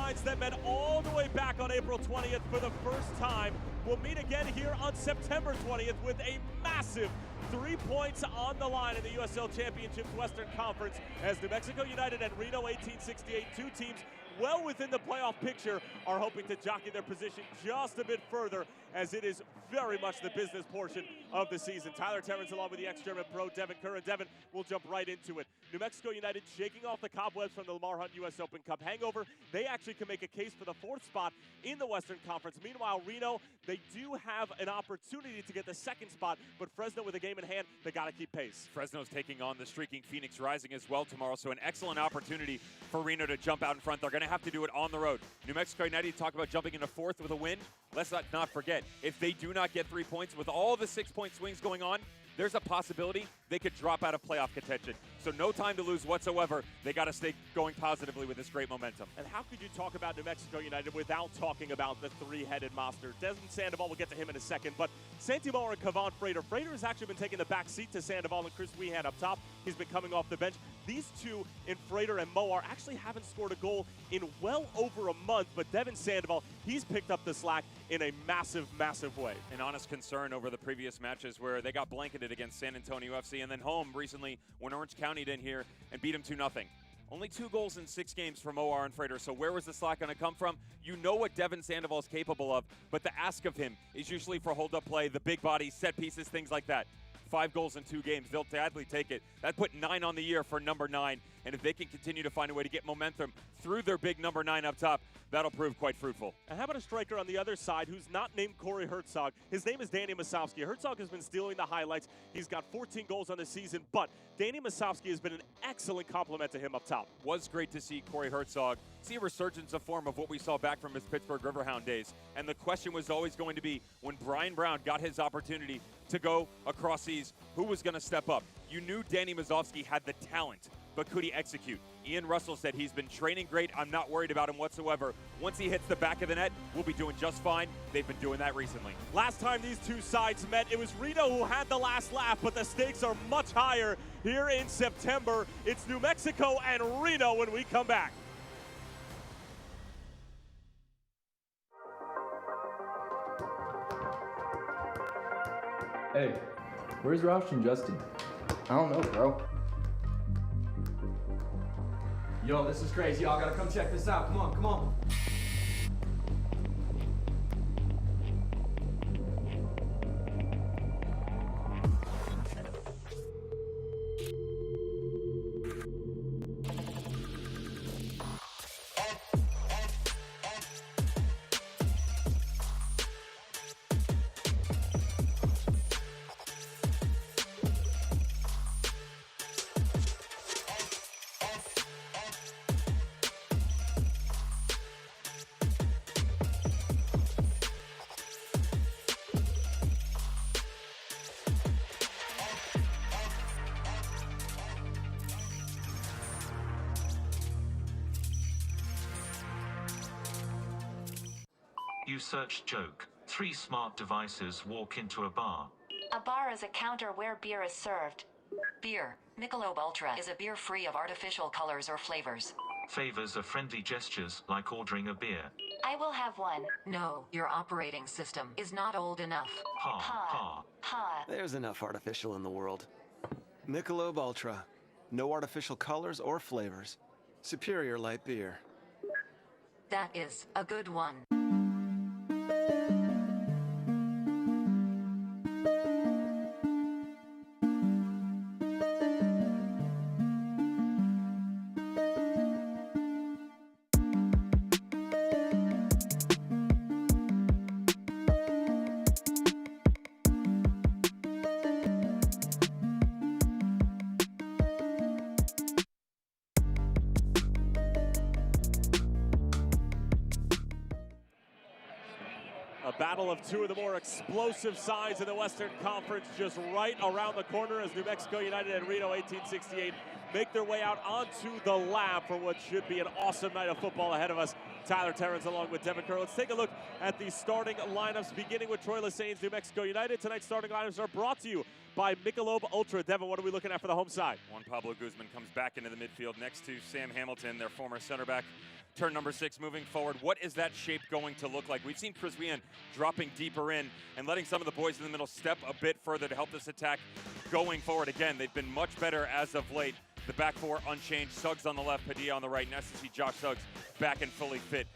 sides that met all the way back on April 20th for the first time will meet again here on September 20th with a massive 3 points on the line in the USL Championship's Western Conference as New Mexico United and Reno 1868, two teams well within the playoff picture, are hoping to jockey their position just a bit further as it is very much the business portion of the season. Tyler Terrence along with the ex-German pro Devin Kerr, and Devin will jump right into it. New Mexico United shaking off the cobwebs from the Lamar Hunt US Open Cup hangover. They actually can make a case for the fourth spot in the Western Conference. Meanwhile, Reno, they do have an opportunity to get the second spot, but Fresno with a game in hand, they got to keep pace. Fresno's taking on the streaking Phoenix Rising as well tomorrow, so an excellent opportunity for Reno to jump out in front. They're going to have to do it on the road. New Mexico United talk about jumping into fourth with a win. Let's not forget, if they do not get 3 points with all the 6-point swings going on, there's a possibility they could drop out of playoff contention. So no time to lose whatsoever. They got to stay going positively with this great momentum. And how could you talk about New Mexico United without talking about the three-headed monster? Desmond Sandoval, we'll get to him in a second, but Santiago and Kavan Frater. Frater has actually been taking the back seat to Sandoval and Chris Weehan up top. He's been coming off the bench. These two in Frater and Moar actually haven't scored a goal in well over a month, but Devin Sandoval, he's picked up the slack in a massive, massive way. An honest concern over the previous matches where they got blanketed against San Antonio FC and then home recently when Orange County did here and beat them 2-0. Only 2 goals in 6 games from OR and Frater, so where was the slack going to come from? You know what Devin Sandoval is capable of, but the ask of him is usually for hold-up play, the big body, set pieces, things like that. 5 goals in 2 games, they'll gladly take it. That put 9 on the year for number 9, and if they can continue to find a way to get momentum through their big number 9 up top, that'll prove quite fruitful. And how about a striker on the other side who's not named Corey Herzog? His name is Danny Masowski. Herzog has been stealing the highlights. He's got 14 goals on the season, but Danny Masowski has been an excellent compliment to him up top. Was great to see Corey Herzog see a resurgence of form of what we saw back from his Pittsburgh Riverhound days. And the question was always going to be, when Brian Brown got his opportunity to go across seas, who was going to step up? You knew Danny Masowski had the talent, but could he execute? Ian Russell said he's been training great. I'm not worried about him whatsoever. Once he hits the back of the net, we'll be doing just fine. They've been doing that recently. Last time these two sides met, it was Reno who had the last laugh, but the stakes are much higher here in September. It's New Mexico and Reno when we come back. Hey, where's Roush and Justin? I don't know, bro. Yo, this is crazy. Y'all gotta come check this out. Come on, come on. You search joke. 3 smart devices walk into a bar. A bar is a counter where beer is served. Beer. Michelob Ultra is a beer free of artificial colors or flavors. Favors are friendly gestures, like ordering a beer. I will have one. No, your operating system is not old enough. Ha, ha. Ha. There's enough artificial in the world. Michelob Ultra. No artificial colors or flavors. Superior light beer. That is a good one. A battle of 2 of the more explosive sides in the Western Conference just right around the corner as New Mexico United and Reno 1868 make their way out onto the lab for what should be an awesome night of football ahead of us. Tyler Terrence along with Devin Kerr. Let's take a look at the starting lineups, beginning with Troy Lessane's New Mexico United. Tonight's starting lineups are brought to you by Michelob Ultra. Devin, what are we looking at for the home side? Juan Pablo Guzman comes back into the midfield next to Sam Hamilton, their former center back. turn number 6 moving forward. What is that shape going to look like? We've seen Chris Whelan dropping deeper in and letting some of the boys in the middle step a bit further to help this attack going forward. Again, they've been much better as of late. The back four unchanged. Suggs on the left, Padilla on the right. Nice to see Josh Suggs back and fully fit.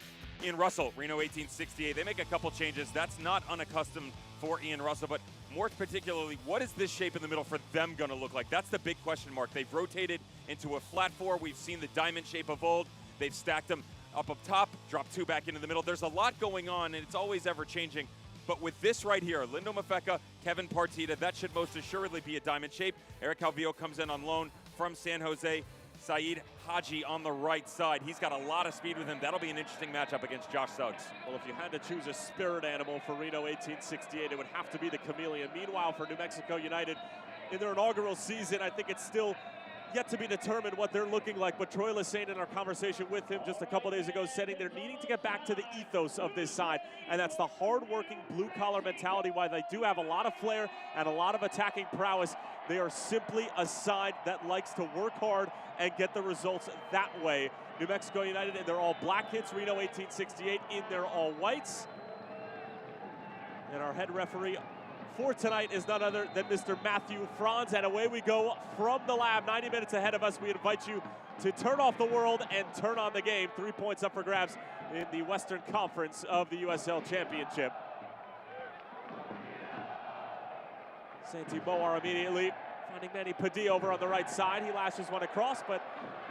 Ian Russell, Reno 1868. They make a couple changes. That's not unaccustomed for Ian Russell, but more particularly, what is this shape in the middle for them going to look like? That's the big question mark. They've rotated into a flat four. We've seen the diamond shape of old. They've stacked them up top, dropped 2 back into the middle. There's a lot going on, and it's always ever changing. But with this right here, Lindo Mafeka, Kevin Partita, that should most assuredly be a diamond shape. Eric Calvillo comes in on loan from San Jose. Saeed Haji on the right side. He's got a lot of speed with him. That'll be an interesting matchup against Josh Suggs. Well, if you had to choose a spirit animal for Reno 1868, it would have to be the chameleon. Meanwhile, for New Mexico United, in their inaugural season, I think it's still yet to be determined what they're looking like. But Troy Lesesne, in our conversation with him just a couple days ago, said they're needing to get back to the ethos of this side, and that's the hard-working blue-collar mentality. While they do have a lot of flair and a lot of attacking prowess, they are simply a side that likes to work hard and get the results that way. New Mexico United in their all-black kits, Reno 1868 in their all-whites. And our head referee for tonight is none other than Mr. Matthew Franz. And away we go from the lab. 90 minutes ahead of us. We invite you to turn off the world and turn on the game. 3 points up for grabs in the Western Conference of the USL Championship. Santi Moar immediately finding Manny Padilla over on the right side. He lashes one across, but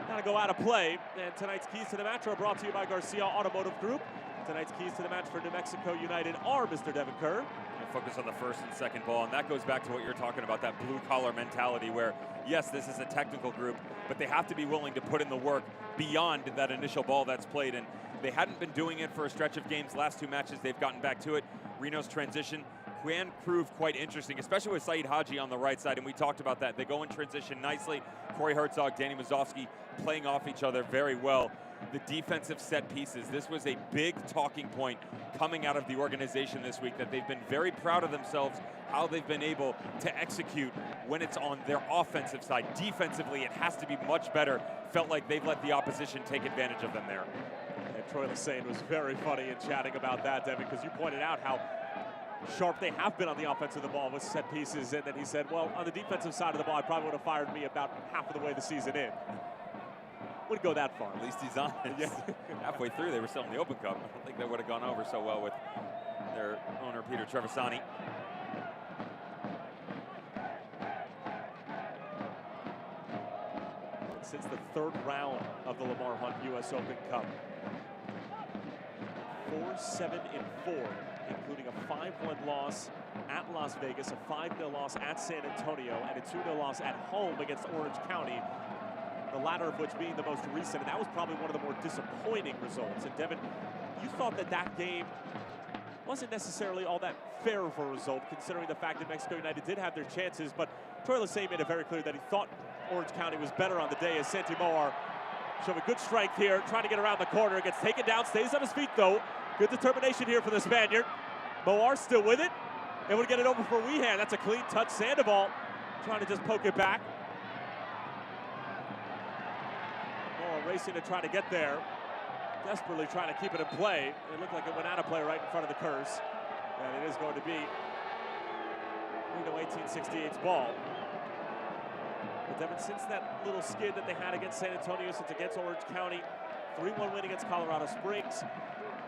gotta go out of play. And tonight's keys to the match are brought to you by Garcia Automotive Group. Tonight's keys to the match for New Mexico United are Mr. Devin Kerr. Focus on the first and second ball, and that goes back to what you're talking about, that blue-collar mentality where, yes, this is a technical group, but they have to be willing to put in the work beyond that initial ball that's played, and they hadn't been doing it for a stretch of games. Last 2 matches, they've gotten back to it. Reno's transition can prove quite interesting, especially with Saeed Haji on the right side, and we talked about that. They go in transition nicely. Corey Herzog, Danny Mazovsky playing off each other very well. The defensive set pieces, this was a big talking point coming out of the organization this week, that they've been very proud of themselves, how they've been able to execute when it's on their offensive side. Defensively, it has to be much better. Felt like they've let the opposition take advantage of them there. And Troy Lesesne was very funny in chatting about that, Devin, because you pointed out how sharp they have been on the offense of the ball with set pieces, and then he said, well, on the defensive side of the ball, I probably would have fired me about half of the way the season in. Wouldn't go that far. At least he's honest. Yeah. Halfway through, they were still in the Open Cup. I don't think they would have gone over so well with their owner, Peter Trevisani. Since the 3rd round of the Lamar Hunt U.S. Open Cup, 4-7-4, including a 5-1 loss at Las Vegas, a 5-0 loss at San Antonio, and a 2-0 loss at home against Orange County. The latter of which being the most recent, and that was probably one of the more disappointing results. And Devin, you thought that game wasn't necessarily all that fair of a result, considering the fact that Mexico United did have their chances, but Troy Lesesne made it very clear that he thought Orange County was better on the day, as Santi Moar showing good strength here, trying to get around the corner, gets taken down, stays on his feet though. Good determination here for the Spaniard. Moar still with it, and would get it over for Wehan. That's a clean touch. Sandoval trying to just poke it back. Racing to try to get there, desperately trying to keep it in play. It looked like it went out of play right in front of the curse, and it is going to be Reno 1868's ball. But Devin, since that little skid that they had against San Antonio, since against Orange County, 3-1 win against Colorado Springs,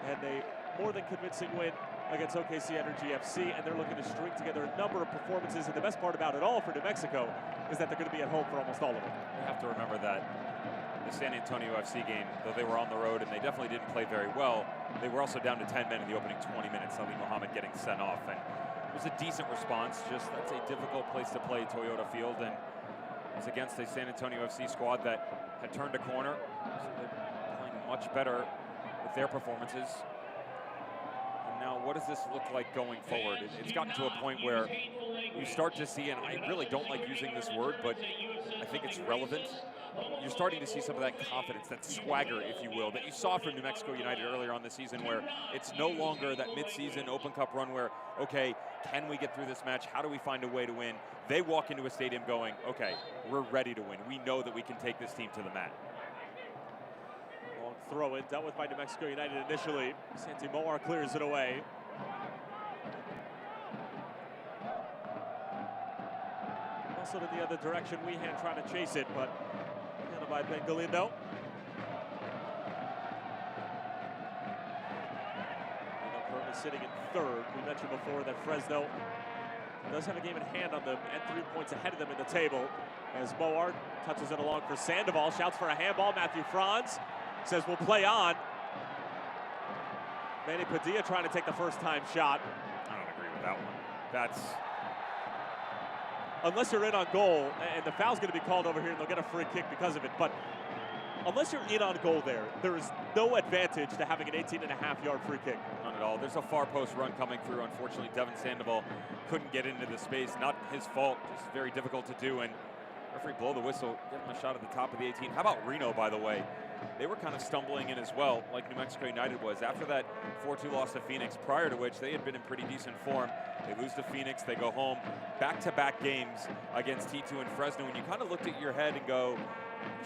and a more than convincing win against OKC Energy FC, and they're looking to string together a number of performances, and the best part about it all for New Mexico is that they're going to be at home for almost all of it. You have to remember that the San Antonio FC game, though they were on the road and they definitely didn't play very well, they were also down to 10 men in the opening 20 minutes, Ali Mohammed getting sent off, and it was a decent response. Just that's a difficult place to play, Toyota Field, and it was against a San Antonio FC squad that had turned a corner, so they're playing much better with their performances. And now what does this look like going forward? It's gotten to a point where you start to see, and I really don't like using this word, but I think it's relevant, you're starting to see some of that confidence, that swagger, if you will, that you saw from New Mexico United earlier on this season, where it's no longer that mid-season Open Cup run where, okay, can we get through this match? How do we find a way to win? They walk into a stadium going, okay, we're ready to win. We know that we can take this team to the mat. Long throw-in, dealt with by New Mexico United initially. Santi Moar clears it away. Also in the other direction, Weehan trying to chase it, but handled by Ben Galindo. Currently sitting in third. We mentioned before that Fresno does have a game in hand on them and 3 points ahead of them in the table. As Moar touches it along for Sandoval, shouts for a handball. Matthew Franz says we'll play on. Manny Padilla trying to take the first time shot. I don't agree with that one. That's... Unless you're in on goal, and the foul's going to be called over here and they'll get a free kick because of it, but unless you're in on goal there is no advantage to having an 18.5-yard free kick. None at all. There's a far post run coming through. Unfortunately, Devin Sandoval couldn't get into the space. Not his fault, just very difficult to do. And referee blow the whistle, give him a shot at the top of the 18. How about Reno, by the way? They were kind of stumbling in as well, like New Mexico United was. After that 4-2 loss to Phoenix, prior to which they had been in pretty decent form. They lose to Phoenix, they go home. Back-to-back games against T2 and Fresno. And you kind of looked at your head and go,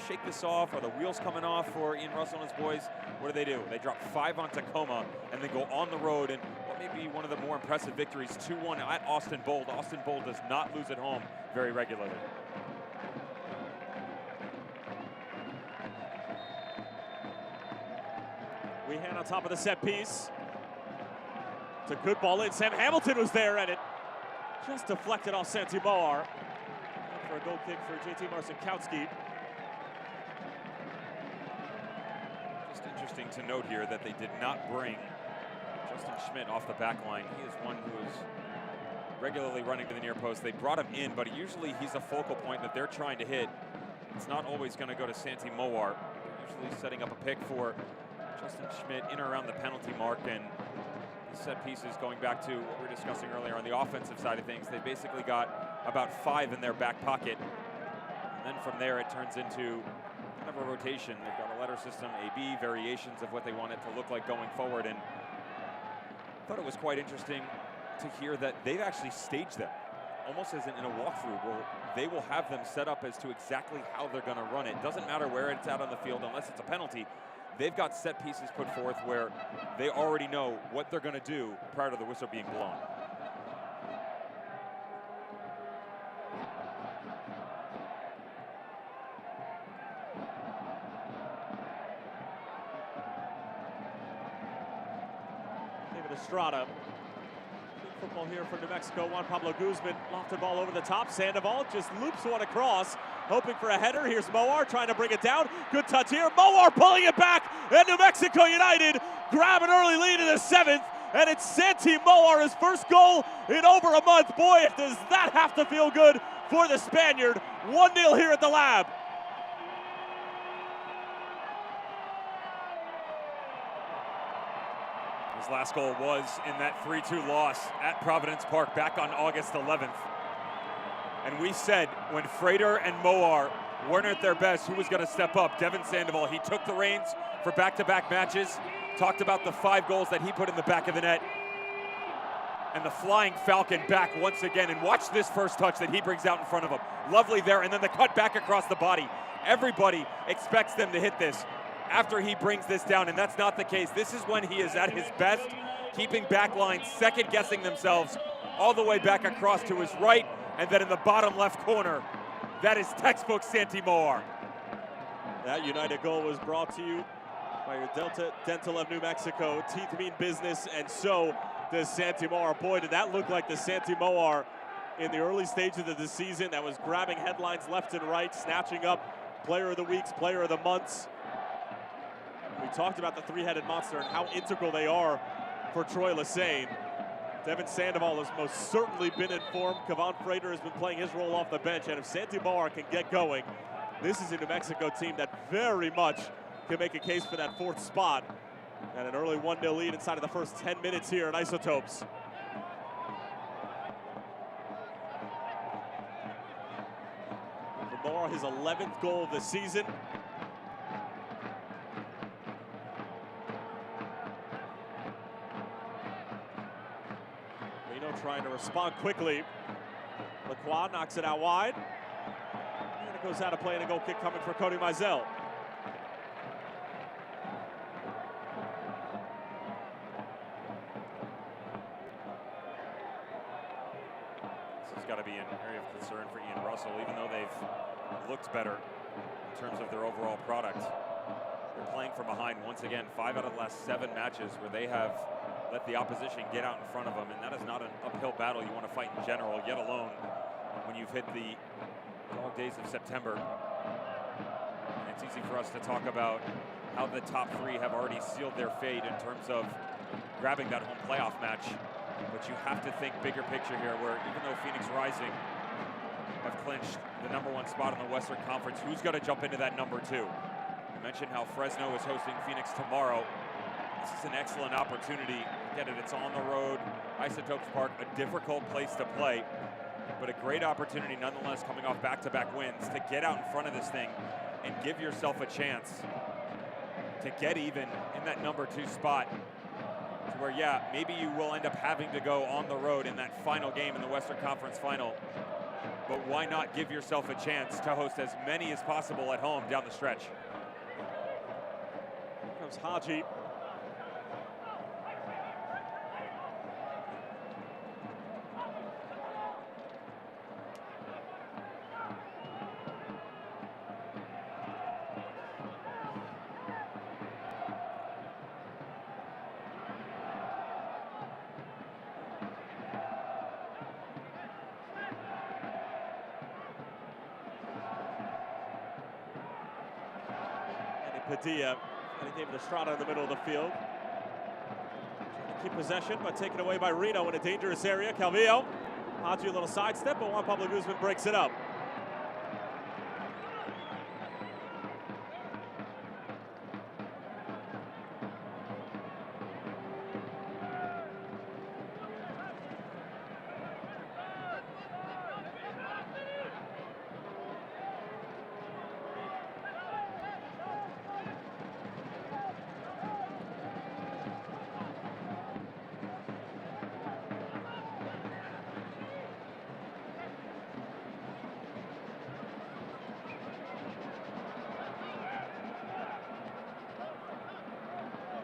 shake this off? Are the wheels coming off for Ian Russell and his boys? What do? They drop 5 on Tacoma and then go on the road. And what may be one of the more impressive victories, 2-1 at Austin Bold. Austin Bold does not lose at home very regularly. Weehan on top of the set piece. It's a good ball in. Sam Hamilton was there, and it just deflected off Santi Moar. For a goal kick for JT Marcinkowski. Just interesting to note here that they did not bring Justin Schmidt off the back line. He is one who is regularly running to the near post. They brought him in, but usually he's a focal point that they're trying to hit. It's not always going to go to Santi Moar. They're usually setting up a pick for Justin Schmidt in or around the penalty mark, and the set pieces going back to what we were discussing earlier on the offensive side of things. They basically got about 5 in their back pocket, and then from there it turns into kind of a rotation. They've got a letter system, A-B, variations of what they want it to look like going forward, and I thought it was quite interesting to hear that they've actually staged them, almost as in a walkthrough, where they will have them set up as to exactly how they're going to run it. Doesn't matter where it's at on the field unless it's a penalty. They've got set pieces put forth where they already know what they're going to do prior to the whistle being blown. David Estrada. Good football here for New Mexico. Juan Pablo Guzman lofted ball over the top. Sandoval just loops one across, hoping for a header. Here's Moar trying to bring it down. Good touch here. Moar pulling it back, and New Mexico United grab an early lead in the 7th, and it's Santi Moar, his first goal in over a month. Boy, does that have to feel good for the Spaniard. 1-0 here at the Lab. His last goal was in that 3-2 loss at Providence Park back on August 11th. And we said when Frater and Moar weren't at their best, who was going to step up? Devin Sandoval. He took the reins for back-to-back matches, talked about the 5 goals that he put in the back of the net. And the Flying Falcon back once again. And watch this first touch that he brings out in front of him. Lovely there, and then the cut back across the body. Everybody expects them to hit this after he brings this down, and that's not the case. This is when he is at his best, keeping back lines, second-guessing themselves all the way back across to his right, and then in the bottom left corner, that is textbook Santi Moar. That United goal was brought to you by your Delta Dental of New Mexico. Teeth mean business, and so does Santi Moar. Boy, did that look like the Santi Moar in the early stages of the season that was grabbing headlines left and right, snatching up player of the weeks, player of the months. We talked about the 3-headed monster and how integral they are for Troy Lesesne. Devin Sandoval has most certainly been informed. Kavan Frater has been playing his role off the bench, and if Santi Moar can get going, this is a New Mexico team that very much can make a case for that 4th spot. And an early 1-0 lead inside of the first 10 minutes here at Isotopes. For Moar, his 11th goal of the season. Reno trying to respond quickly. Lacroix knocks it out wide. And it goes out of play, and a goal kick coming for Cody Mizell. be an area of concern for Ian Russell, even though they've looked better in terms of their overall product. They're playing from behind once again, 5 out of the last 7 matches where they have let the opposition get out in front of them, and that is not an uphill battle you want to fight in general, yet alone when you've hit the dog days of September. And it's easy for us to talk about how the top 3 have already sealed their fate in terms of grabbing that home playoff match. But you have to think bigger picture here, where even though Phoenix Rising have clinched the #1 spot in the Western Conference, who's going to jump into that #2? You mentioned how Fresno is hosting Phoenix tomorrow. This is an excellent opportunity. Get it, it's on the road, Isotopes Park, a difficult place to play, but a great opportunity nonetheless, coming off back-to-back wins, to get out in front of this thing and give yourself a chance to get even in that #2 spot, to where, yeah, maybe you will end up having to go on the road in that final game in the Western Conference Final, but why not give yourself a chance to host as many as possible at home down the stretch? Here comes Haji. Padilla, and he gave it Estrada in the middle of the field. Trying to keep possession, but taken away by Reno in a dangerous area. Calvillo, Haji a little sidestep, but Juan Pablo Guzman breaks it up.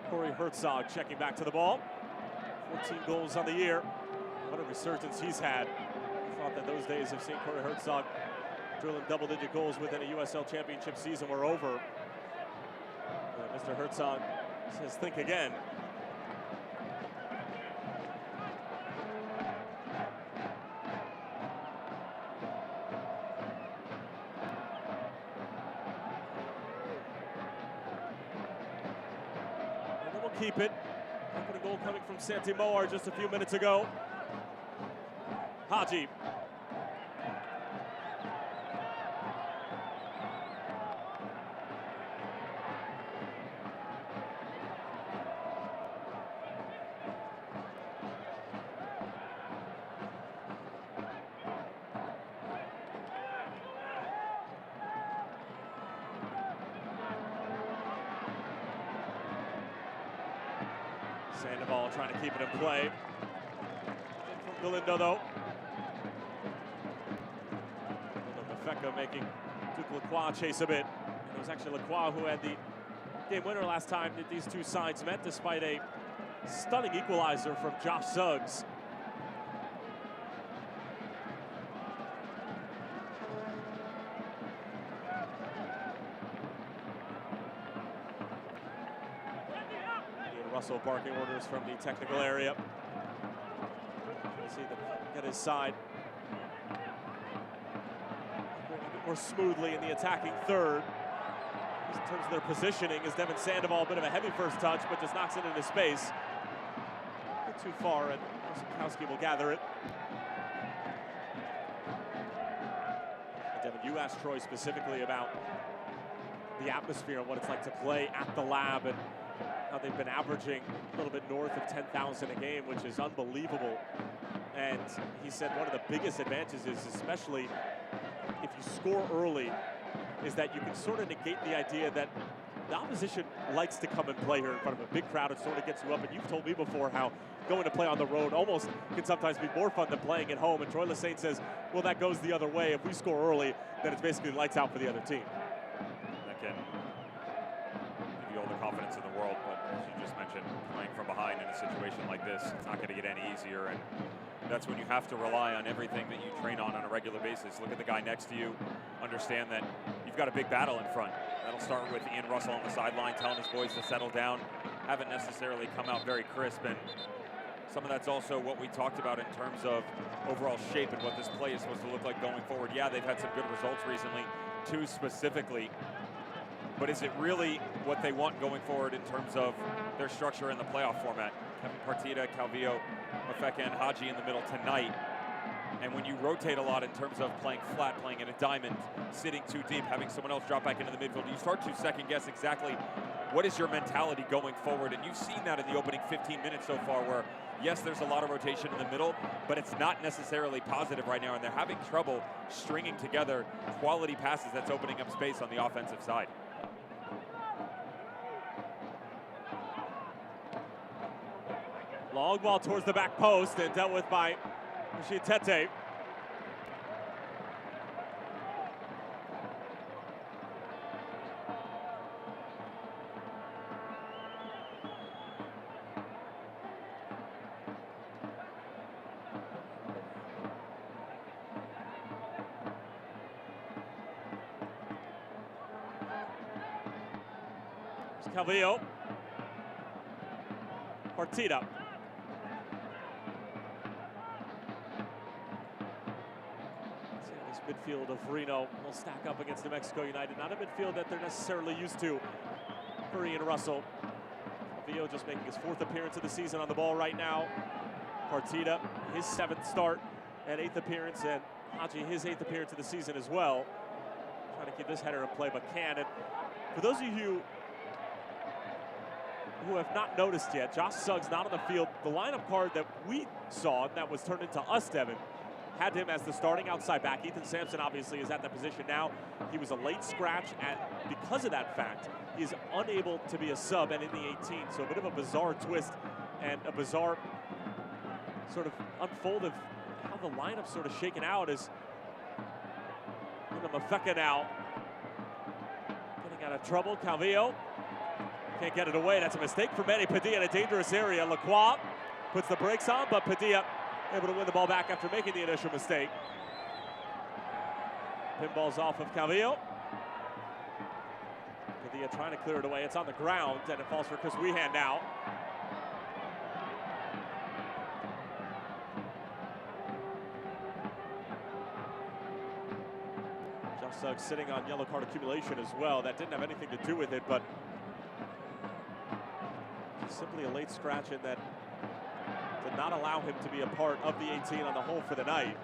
Corey Herzog checking back to the ball. 14 goals on the year. What a resurgence he's had. I thought that those days of seeing Corey Herzog drilling double-digit goals within a USL Championship season were over. Mr. Herzog says, think again. Keep it. Opening goal coming from Santi Moar just a few minutes ago. Haji. Sandoval trying to keep it in play. From Galindo, though. Befeka making Duke Lacroix chase a bit. And it was actually Lacroix who had the game winner last time that these two sides met, despite a stunning equalizer from Josh Suggs. Russell barking orders from the technical area. See them get his side going a bit more smoothly in the attacking third. In terms of their positioning, is Devin Sandoval, a bit of a heavy first touch, but just knocks it into space. A bit too far, and Sikowski will gather it. And Devin, you asked Troy specifically about the atmosphere and what it's like to play at the Lab, and how they've been averaging a little bit north of 10,000 a game, which is unbelievable. And he said one of the biggest advantages is, especially if you score early, is that you can sort of negate the idea that the opposition likes to come and play here in front of a big crowd. It sort of gets you up. And you've told me before how going to play on the road almost can sometimes be more fun than playing at home. And Troy Lesesne says, well, that goes the other way. If we score early, then it's basically lights out for the other team. That can give you all the confidence in the world, but as you just mentioned, playing from behind in a situation like this, it's not going to get any easier. And that's when you have to rely on everything that you train on a regular basis. Look at the guy next to you. Understand that you've got a big battle in front. That'll start with Ian Russell on the sideline telling his boys to settle down. Haven't necessarily come out very crisp, and some of that's also what we talked about in terms of overall shape and what this play is supposed to look like going forward. Yeah, they've had some good results recently, 2 specifically. But is it really what they want going forward in terms of their structure in the playoff format? Having Partida, Calvillo, Mafeka, and Haji in the middle tonight. And when you rotate a lot in terms of playing flat, playing in a diamond, sitting too deep, having someone else drop back into the midfield, you start to second guess exactly what is your mentality going forward. And you've seen that in the opening 15 minutes so far where, yes, there's a lot of rotation in the middle, but it's not necessarily positive right now. And they're having trouble stringing together quality passes that's opening up space on the offensive side. Long ball towards the back post and dealt with by Rashid Tete. Calvillo. Partida. This midfield of Reno will stack up against New Mexico United. Not a midfield that they're necessarily used to for Ian Russell. Calvillo just making his 4th appearance of the season on the ball right now. Partida, his 7th start and 8th appearance, and Haji, his 8th appearance of the season as well. Trying to keep this header in play, but can. And for those of you who have not noticed yet, Josh Suggs not on the field. The lineup card that we saw, and that was turned into us, Devin, had him as the starting outside back. Ethan Sampson obviously is at that position now. He was a late scratch, and because of that fact, he is unable to be a sub and in the 18. So a bit of a bizarre twist and a bizarre sort of unfold of how the lineup's sort of shaken out is Mafeka now getting out of trouble. Calvillo can't get it away. That's a mistake for Manny Padilla in a dangerous area. Lacroix puts the brakes on, but Padilla able to win the ball back after making the initial mistake. Pinball's off of Calvillo. Padilla trying to clear it away. It's on the ground, and it falls for Chris Wehan now. Josh Suggs sitting on yellow card accumulation as well. That didn't have anything to do with it, but simply a late scratch in that did not allow him to be a part of the 18 on the whole for the night.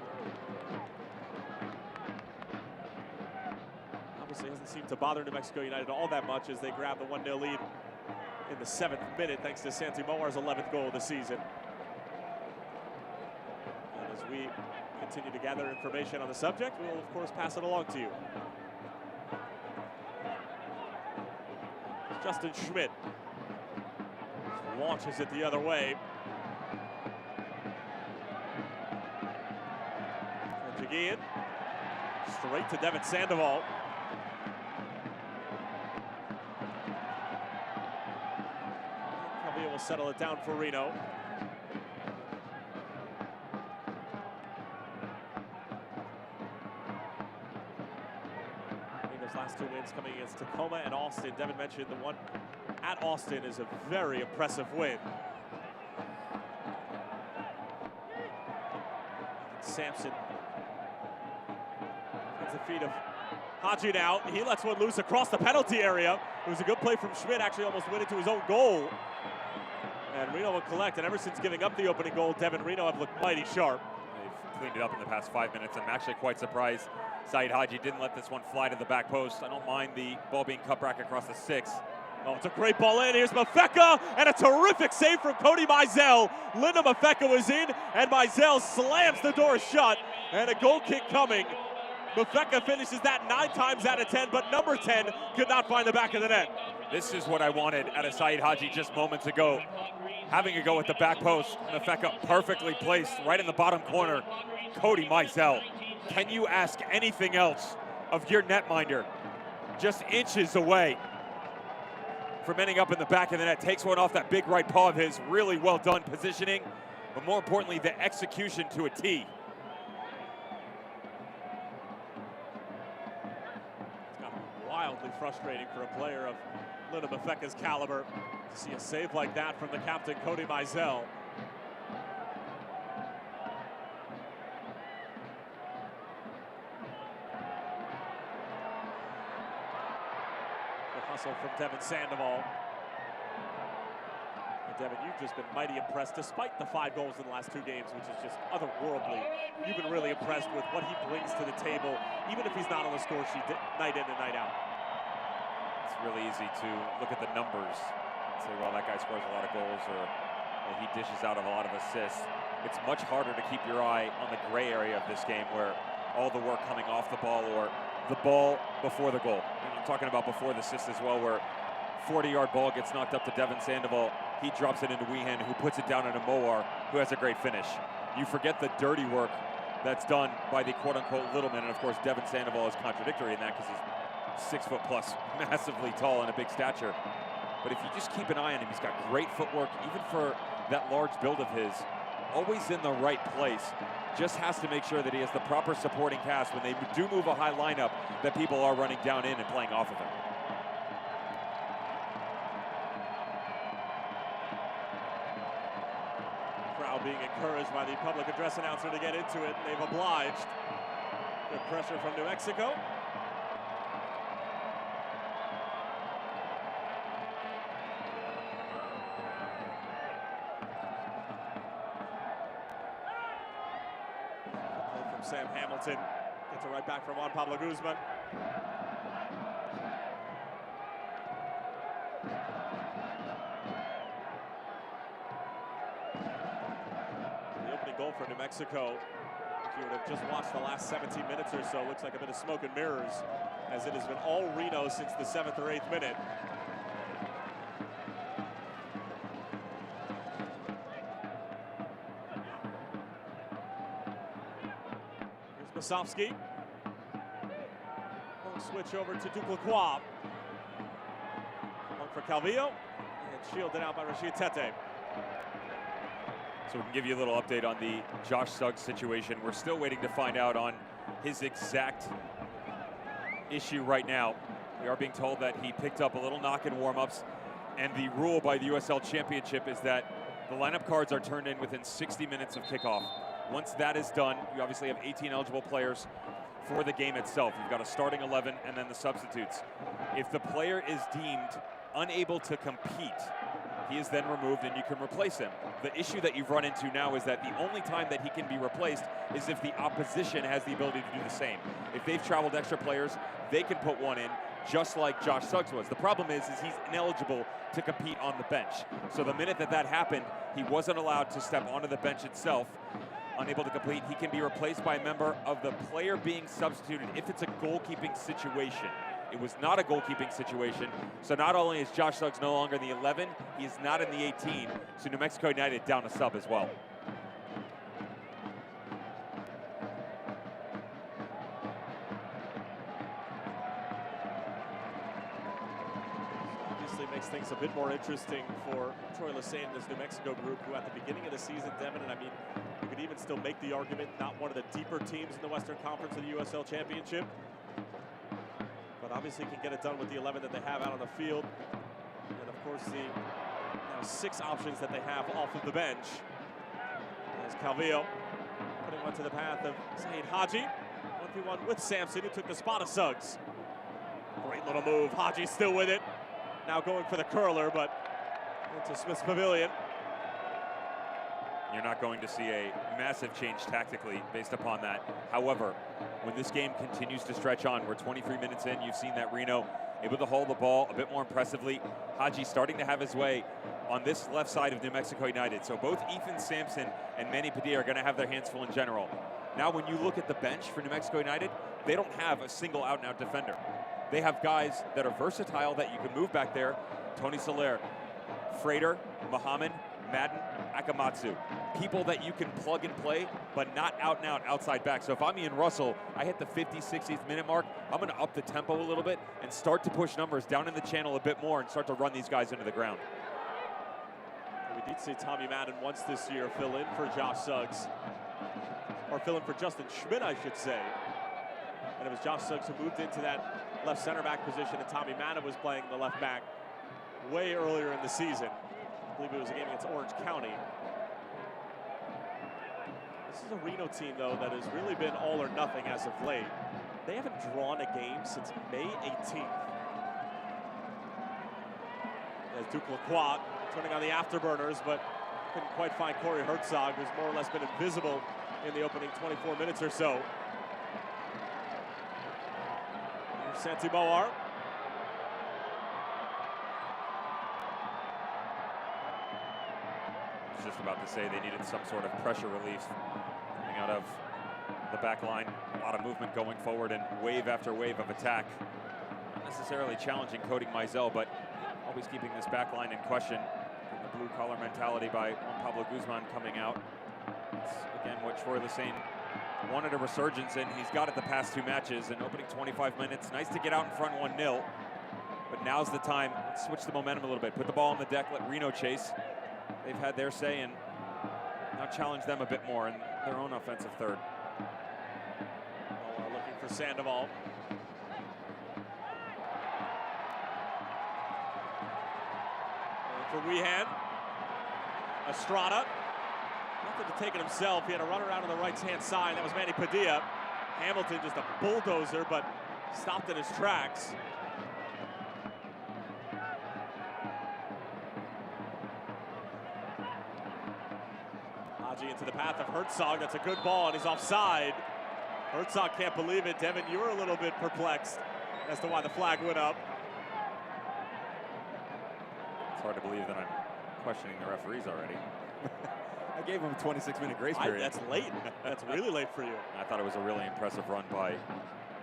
Obviously hasn't seemed to bother New Mexico United all that much as they grab the 1-0 lead in the 7th minute thanks to Santi Moar's 11th goal of the season. And as we continue to gather information on the subject, we'll of course pass it along to you. Justin Schmidt launches it the other way. Jagian straight to Devin Sandoval. Calvillo will settle it down for Reno. Reno's last 2 wins coming against Tacoma and Austin. Devin mentioned the one at Austin is a very impressive win. Sampson gets the feet of Haji now. He lets one loose across the penalty area. It was a good play from Schmidt, actually almost went into his own goal. And Reno will collect, and ever since giving up the opening goal, Devin, Reno have looked mighty sharp. They've cleaned it up in the past 5 minutes. I'm actually quite surprised Saeed Haji didn't let this one fly to the back post. I don't mind the ball being cut back across the 6. Oh, it's a great ball in. Here's Mafeka, and a terrific save from Cody Mizell. Linda Mafeka was in, and Mizell slams the door shut, and a goal kick coming. Mafeka finishes that 9 times out of 10, but number 10 could not find the back of the net. This is what I wanted out of Saeed Haji just moments ago. Having a go at the back post. Mafeka perfectly placed right in the bottom corner. Cody Mizell. Can you ask anything else of your netminder? Just inches away from ending up in the back of the net. Takes one off that big right paw of his. Really well done positioning. but more importantly, the execution to a T. It's got to be wildly frustrating for a player of Lina Mafeka's caliber to see a save like that from the captain, Cody Mizell. Good hustle from Devin Sandoval. Devin, you've just been mighty impressed, despite the 5 goals in the last 2 games, which is just otherworldly. You've been really impressed with what he brings to the table, even if he's not on the score sheet night in and night out. It's really easy to look at the numbers and say, well, that guy scores a lot of goals, or well, he dishes out a lot of assists. It's much harder to keep your eye on the gray area of this game, where all the work coming off the ball or the ball before the goal. And I'm talking about before the assist as well, where 40-yard ball gets knocked up to Devin Sandoval. He drops it into Weehan, who puts it down into Moar, who has a great finish. You forget the dirty work that's done by the quote-unquote little man, and of course Devin Sandoval is contradictory in that because he's 6 foot plus, massively tall and a big stature. But if you just keep an eye on him, he's got great footwork, even for that large build of his. Always in the right place. Just has to make sure that he has the proper supporting cast when they do move a high lineup, that people are running down in and playing off of him. Crowd being encouraged by the public address announcer to get into it, and they've obliged. Good pressure from New Mexico. Play from Sam Hamilton. Gets it right back from Juan Pablo Guzman. Goal for New Mexico. If you would have just watched the last 17 minutes or so, looks like a bit of smoke and mirrors, as it has been all Reno since the 7th or 8th minute. Here's Masovsky. Long switch over to Duclaqua. Long for Calvillo, and shielded out by Rashid Tete. So we can give you a little update on the Josh Suggs situation. We're still waiting to find out on his exact issue right now. We are being told that he picked up a little knock in warm-ups, and the rule by the USL Championship is that the lineup cards are turned in within 60 minutes of kickoff. Once that is done, you obviously have 18 eligible players for the game itself. You've got a starting 11 and then the substitutes. If the player is deemed unable to compete, he is then removed and you can replace him. The issue that you've run into now is that the only time that he can be replaced is if the opposition has the ability to do the same. If they've traveled extra players, they can put one in, just like Josh Suggs was. The problem is he's ineligible to compete on the bench. So the minute that happened, he wasn't allowed to step onto the bench itself. Unable to complete, he can be replaced by a member of the player being substituted if it's a goalkeeping situation. It was not a goalkeeping situation, so not only is Josh Suggs no longer in the 11, he is not in the 18, so New Mexico United down a sub as well. Obviously makes things a bit more interesting for Troy Lesesne and this New Mexico group, who at the beginning of the season, Devin, and I mean, you could even still make the argument, not one of the deeper teams in the Western Conference of the USL Championship, but obviously can get it done with the 11 that they have out on the field. And of course the now 6 options that they have off of the bench. As Calvillo putting one to the path of Saeed Haji. 1v1 with Sampson, who took the spot of Suggs. Great little move, Haji still with it. Now going for the curler, but into Smith's Pavilion. You're not going to see a massive change tactically based upon that. However, when this game continues to stretch on, we're 23 minutes in, you've seen that Reno able to hold the ball a bit more impressively. Haji starting to have his way on this left side of New Mexico United. So both Ethan Sampson and Manny Padilla are going to have their hands full in general. Now when you look at the bench for New Mexico United, they don't have a single out-and-out defender. They have guys that are versatile that you can move back there. Tony Soler, Frater, Muhammad, Madden, Akamatsu. People that you can plug and play, but not out and out outside back. So if I'm Ian Russell, I hit the 50, 60th minute mark, I'm going to up the tempo a little bit and start to push numbers down in the channel a bit more and start to run these guys into the ground. We We did see Tommy Madden once this year fill in for Josh Suggs. Or fill in for Justin Schmidt, I should say. And it was Josh Suggs who moved into that left center back position, and Tommy Madden was playing the left back way earlier in the season. I believe it was a game against Orange County. This is a Reno team, though, that has really been all or nothing as of late. They haven't drawn a game since May 18th. As Duke Lacroix turning on the afterburners, but couldn't quite find Corey Herzog, who's more or less been invisible in the opening 24 minutes or so. Here's Santi Moar. I was just about to say they needed some sort of pressure relief coming out of the back line. A lot of movement going forward and wave after wave of attack. Not necessarily challenging Cody Mizell, but always keeping this back line in question. And the blue collar mentality by Juan Pablo Guzman coming out. It's, again, what Troy Lesane wanted a resurgence in. He's got it the past two matches, and opening 25 minutes. Nice to get out in front 1-0. But now's the time. Let's switch the momentum a little bit. Put the ball on the deck, let Reno chase. They've had their say, and now challenge them a bit more in their own offensive third. Looking for Sandoval. For Wehan. Estrada. Nothing to take it himself. He had a runner out on the right-hand side. That was Manny Padilla. Hamilton just a bulldozer, but stopped in his tracks. Haji into the path of Herzog. That's a good ball, and he's offside. Herzog can't believe it. Devin, you were a little bit perplexed as to why the flag went up. It's hard to believe that I'm questioning the referees already. I gave him a 26-minute grace period. That's late. That's really late for you. I thought it was a really impressive run by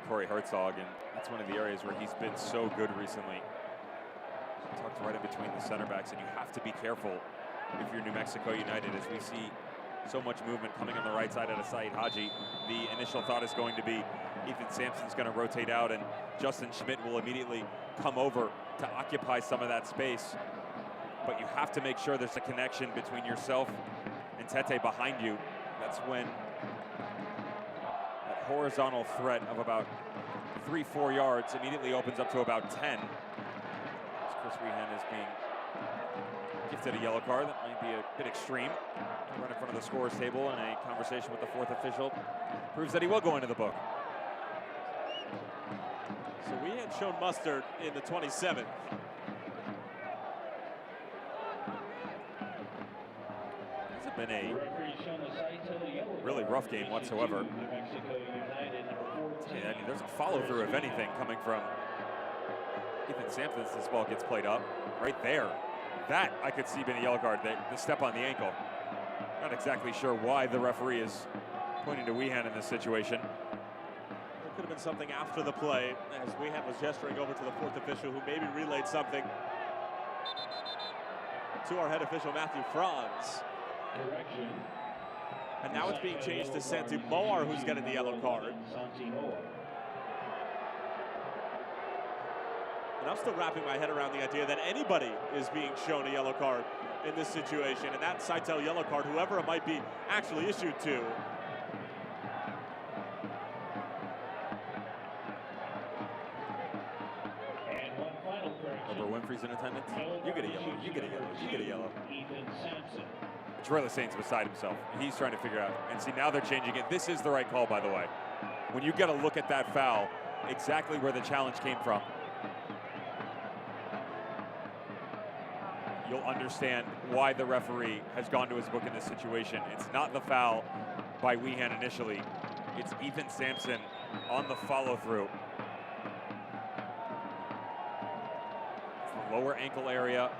Corey Herzog, and that's one of the areas where he's been so good recently. Tucked right in between the center backs, and you have to be careful if you're New Mexico United, as we see so much movement coming on the right side out of Saeed Haji. The initial thought is going to be Ethan Sampson's going to rotate out, and Justin Schmidt will immediately come over to occupy some of that space. But you have to make sure there's a connection between yourself and Tete behind you. That's when that horizontal threat of about 3-4 yards immediately opens up to about 10. As Chris Wehan is being gifted a yellow card. That might be a bit extreme. Run in front of the scorer's table, and a conversation with the fourth official proves that he will go into the book. So we had shown mustard in the 27th. It's been a really rough game whatsoever. Yeah, I mean, there's a follow-through, if anything, coming from Ethan Sampson as this ball gets played up. Right there. That I could see being a yellow card, the step on the ankle. Not exactly sure why the referee is pointing to Wehan in this situation. There could have been something after the play, as Wehan was gesturing over to the fourth official, who maybe relayed something to our head official, Matthew Franz. And now it's being changed to Santi Moar, who's getting the yellow card. And I'm still wrapping my head around the idea that anybody is being shown a yellow card in this situation, and that Seitel yellow card, whoever it might be actually issued to. Oprah Winfrey's in attendance. You get a yellow, you get a yellow, you get a yellow. Troy Lesane's beside himself. He's trying to figure out. And see, now they're changing it. This is the right call, by the way. When you get a look at that foul, exactly where the challenge came from, you'll understand why the referee has gone to his book in this situation. It's not the foul by Wehan initially. It's Ethan Sampson on the follow-through. It's the lower ankle area.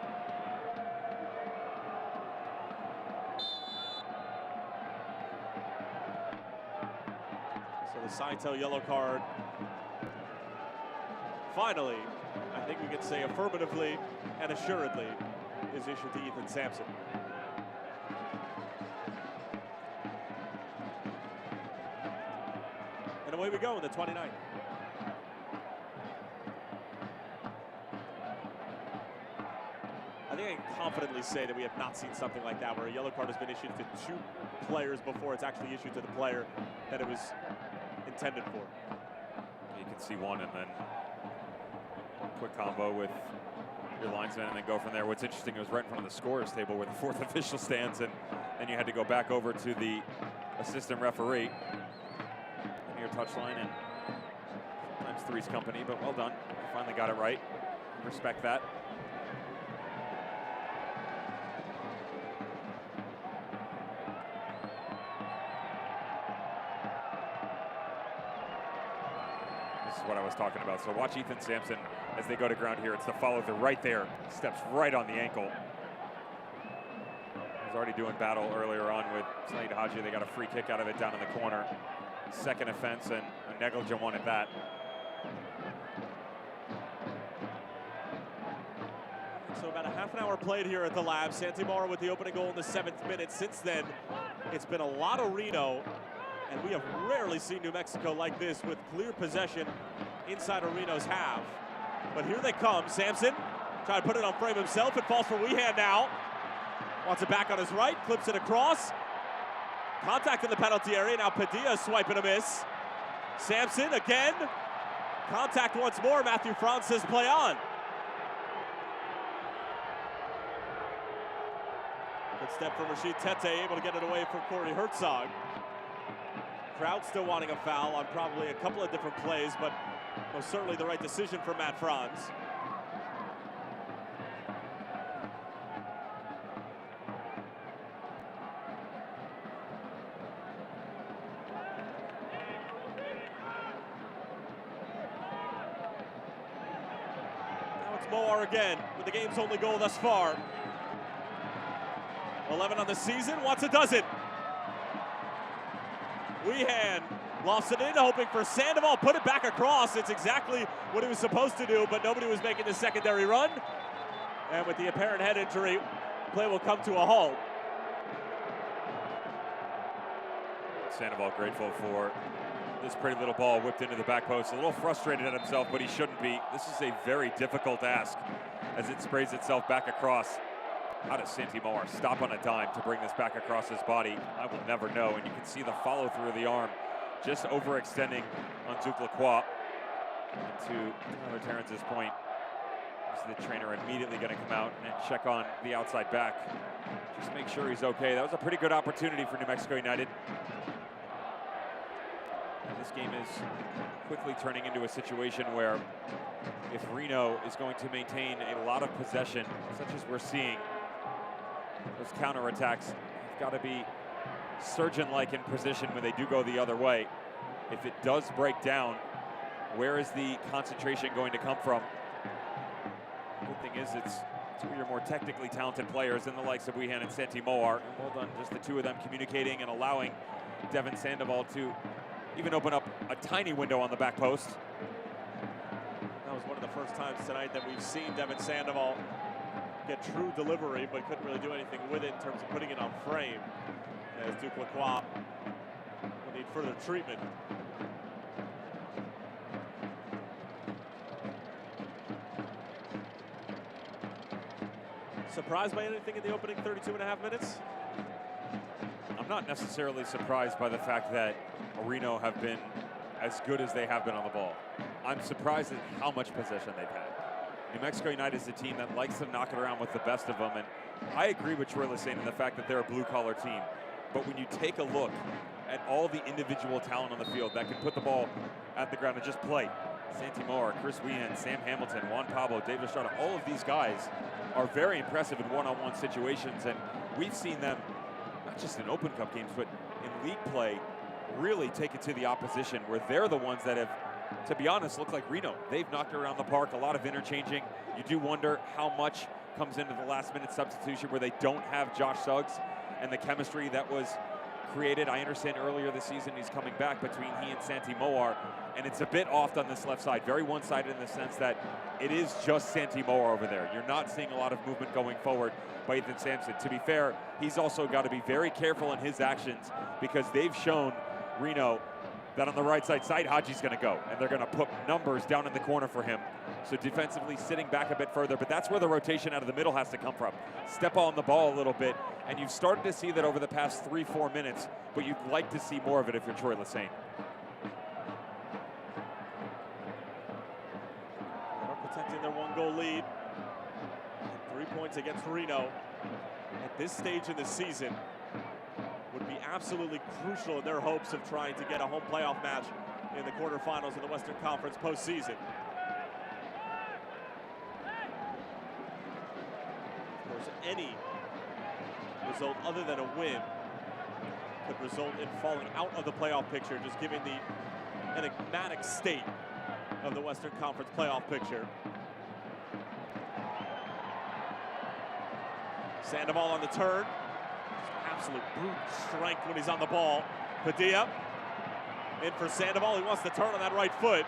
So the Seitel yellow card, finally, I think we could say affirmatively and assuredly, is issued to Ethan Sampson. And away we go in the 29th. I think I can confidently say that we have not seen something like that, where a yellow card has been issued to 2 players before it's actually issued to the player that it was intended for. You can see one and then quick combo with your linesman and then go from there. What's interesting, it was right in front of the scorer's table where the 4th official stands, and then you had to go back over to the assistant referee near touchline, and sometimes three's company, but well done. Finally got it right. Respect that. This is what I was talking about. So watch Ethan Sampson as they go to ground here. It's the follow through right there. Steps right on the ankle. He was already doing battle earlier on with Saeed Haji. They got a free kick out of it down in the corner. Second offense, and a negligent one at that. So about a half an hour played here at the lab. Santi Mora with the opening goal in the 7th minute. Since then, it's been a lot of Reno, and we have rarely seen New Mexico like this with clear possession inside of Reno's half. But here they come. Sampson trying to put it on frame himself. It falls for Weehan now. Wants it back on his right, clips it across. Contact in the penalty area. Now Padilla swiping a miss. Sampson again. Contact once more. Matthew Franz says play on. Good step from Rashid Tete, able to get it away from Corey Herzog. Crowd still wanting a foul on probably a couple of different plays, but most certainly the right decision for Matt Franz. Now it's Moar again with the game's only goal thus far. 11 on the season, wants a dozen. Weehan lofts it in, hoping for Sandoval, put it back across. It's exactly what he was supposed to do, but nobody was making the secondary run. And with the apparent head injury, play will come to a halt. Sandoval grateful for this pretty little ball whipped into the back post. A little frustrated at himself, but he shouldn't be. This is a very difficult ask as it sprays itself back across. How does Santi Moar stop on a dime to bring this back across his body? I will never know. And you can see the follow through of the arm just overextending on Duke Lacroix. And to Tyler Terrence's point, the trainer immediately going to come out and check on the outside back. Just make sure he's okay. That was a pretty good opportunity for New Mexico United. And this game is quickly turning into a situation where if Reno is going to maintain a lot of possession, such as we're seeing, those counterattacks have got to be surgeon-like in position when they do go the other way. If it does break down, where is the concentration going to come from? Good thing is it's two of your more technically talented players in the likes of Weehan and Santi Moar. And well done, just the two of them communicating and allowing Devin Sandoval to even open up a tiny window on the back post. That was one of the first times tonight that we've seen Devin Sandoval get true delivery, but couldn't really do anything with it in terms of putting it on frame, as Duke Lacroix will need further treatment. Surprised by anything in the opening 32.5 minutes? I'm not necessarily surprised by the fact that Reno have been as good as they have been on the ball. I'm surprised at how much possession they've had. New Mexico United is a team that likes to knock it around with the best of them, and I agree with Troy Lesane in the fact that they're a blue-collar team. But when you take a look at all the individual talent on the field that can put the ball at the ground and just play, Santi Moar, Chris Weehan, Sam Hamilton, Juan Pablo, David Estrada, all of these guys are very impressive in one-on-one situations, and we've seen them, not just in Open Cup games, but in league play, really take it to the opposition, where they're the ones that have, to be honest, look like Reno. They've knocked it around the park, a lot of interchanging. You do wonder how much comes into the last-minute substitution where they don't have Josh Suggs and the chemistry that was created. I understand earlier this season he's coming back between he and Santi Moar, and it's a bit off on this left side, very one-sided in the sense that it is just Santi Moar over there. You're not seeing a lot of movement going forward by Ethan Sampson. To be fair, he's also got to be very careful in his actions because they've shown Reno that on the right side, Saeed Haji's going to go, and they're going to put numbers down in the corner for him. So defensively sitting back a bit further, but that's where the rotation out of the middle has to come from. Step on the ball a little bit, and you've started to see that over the past 3-4 minutes, but you'd like to see more of it if you're Troy Lesesne. Protecting their 1-goal lead. 3 points against Reno at this stage in the season would be absolutely crucial in their hopes of trying to get a home playoff match in the quarterfinals of the Western Conference postseason. Of course, any result other than a win could result in falling out of the playoff picture, just given the enigmatic state of the Western Conference playoff picture. Sandoval on the turn. Absolute brute strength when he's on the ball. Padilla in for Sandoval. He wants to turn on that right foot.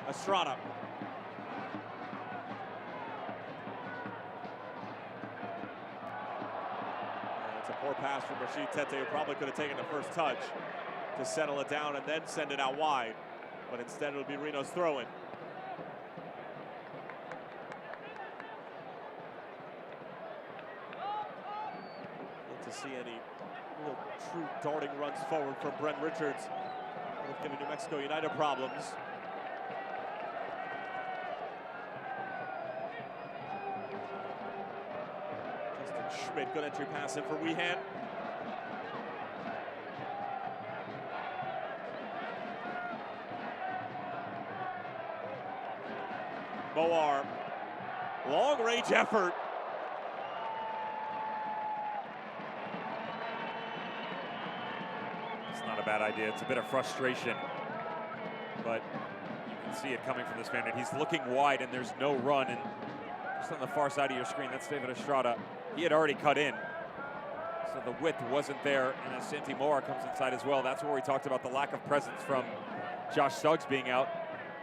Estrada. And it's a poor pass from Rashid Tete, who probably could have taken the first touch to settle it down and then send it out wide. But instead it'll be Reno's throw-in. See any real true darting runs forward from Brent Richards. They've given New Mexico United problems. Justin Schmidt, good entry pass in for Wehan. Moar, long range effort. Not a bad idea. It's a bit of frustration, but you can see it coming from the Spaniard. He's looking wide and there's no run, and just on the far side of your screen, that's David Estrada. He had already cut in, so the width wasn't there, and as Santi Moar comes inside as well, that's where we talked about the lack of presence from Josh Suggs being out.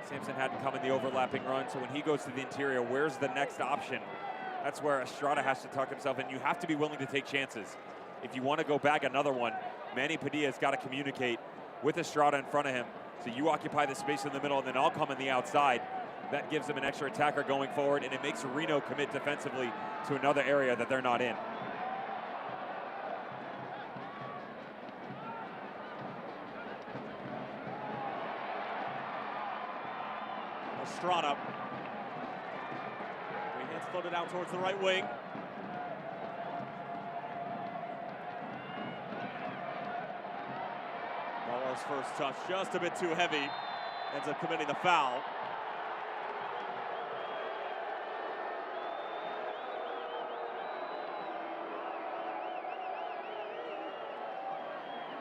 Sampson hadn't come in the overlapping run, so when he goes to the interior, where's the next option? That's where Estrada has to tuck himself in. You have to be willing to take chances. If you want to go back another one, Manny Padilla's got to communicate with Estrada in front of him. So you occupy the space in the middle, and then I'll come on the outside. That gives them an extra attacker going forward, and it makes Reno commit defensively to another area that they're not in. Estrada. Hands floated out towards the right wing. Moar's first touch just a bit too heavy. Ends up committing the foul.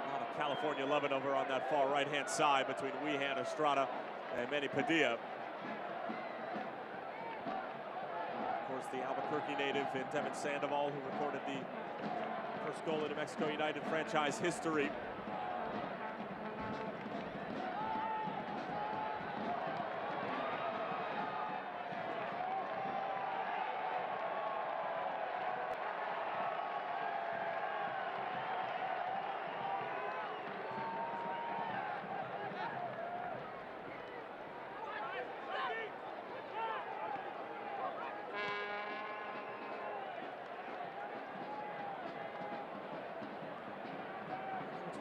A lot of California loving over on that far right-hand side between Wehan, Estrada, and Manny Padilla. Of course, the Albuquerque native in Devin Sandoval, who recorded the first goal in New Mexico United franchise history.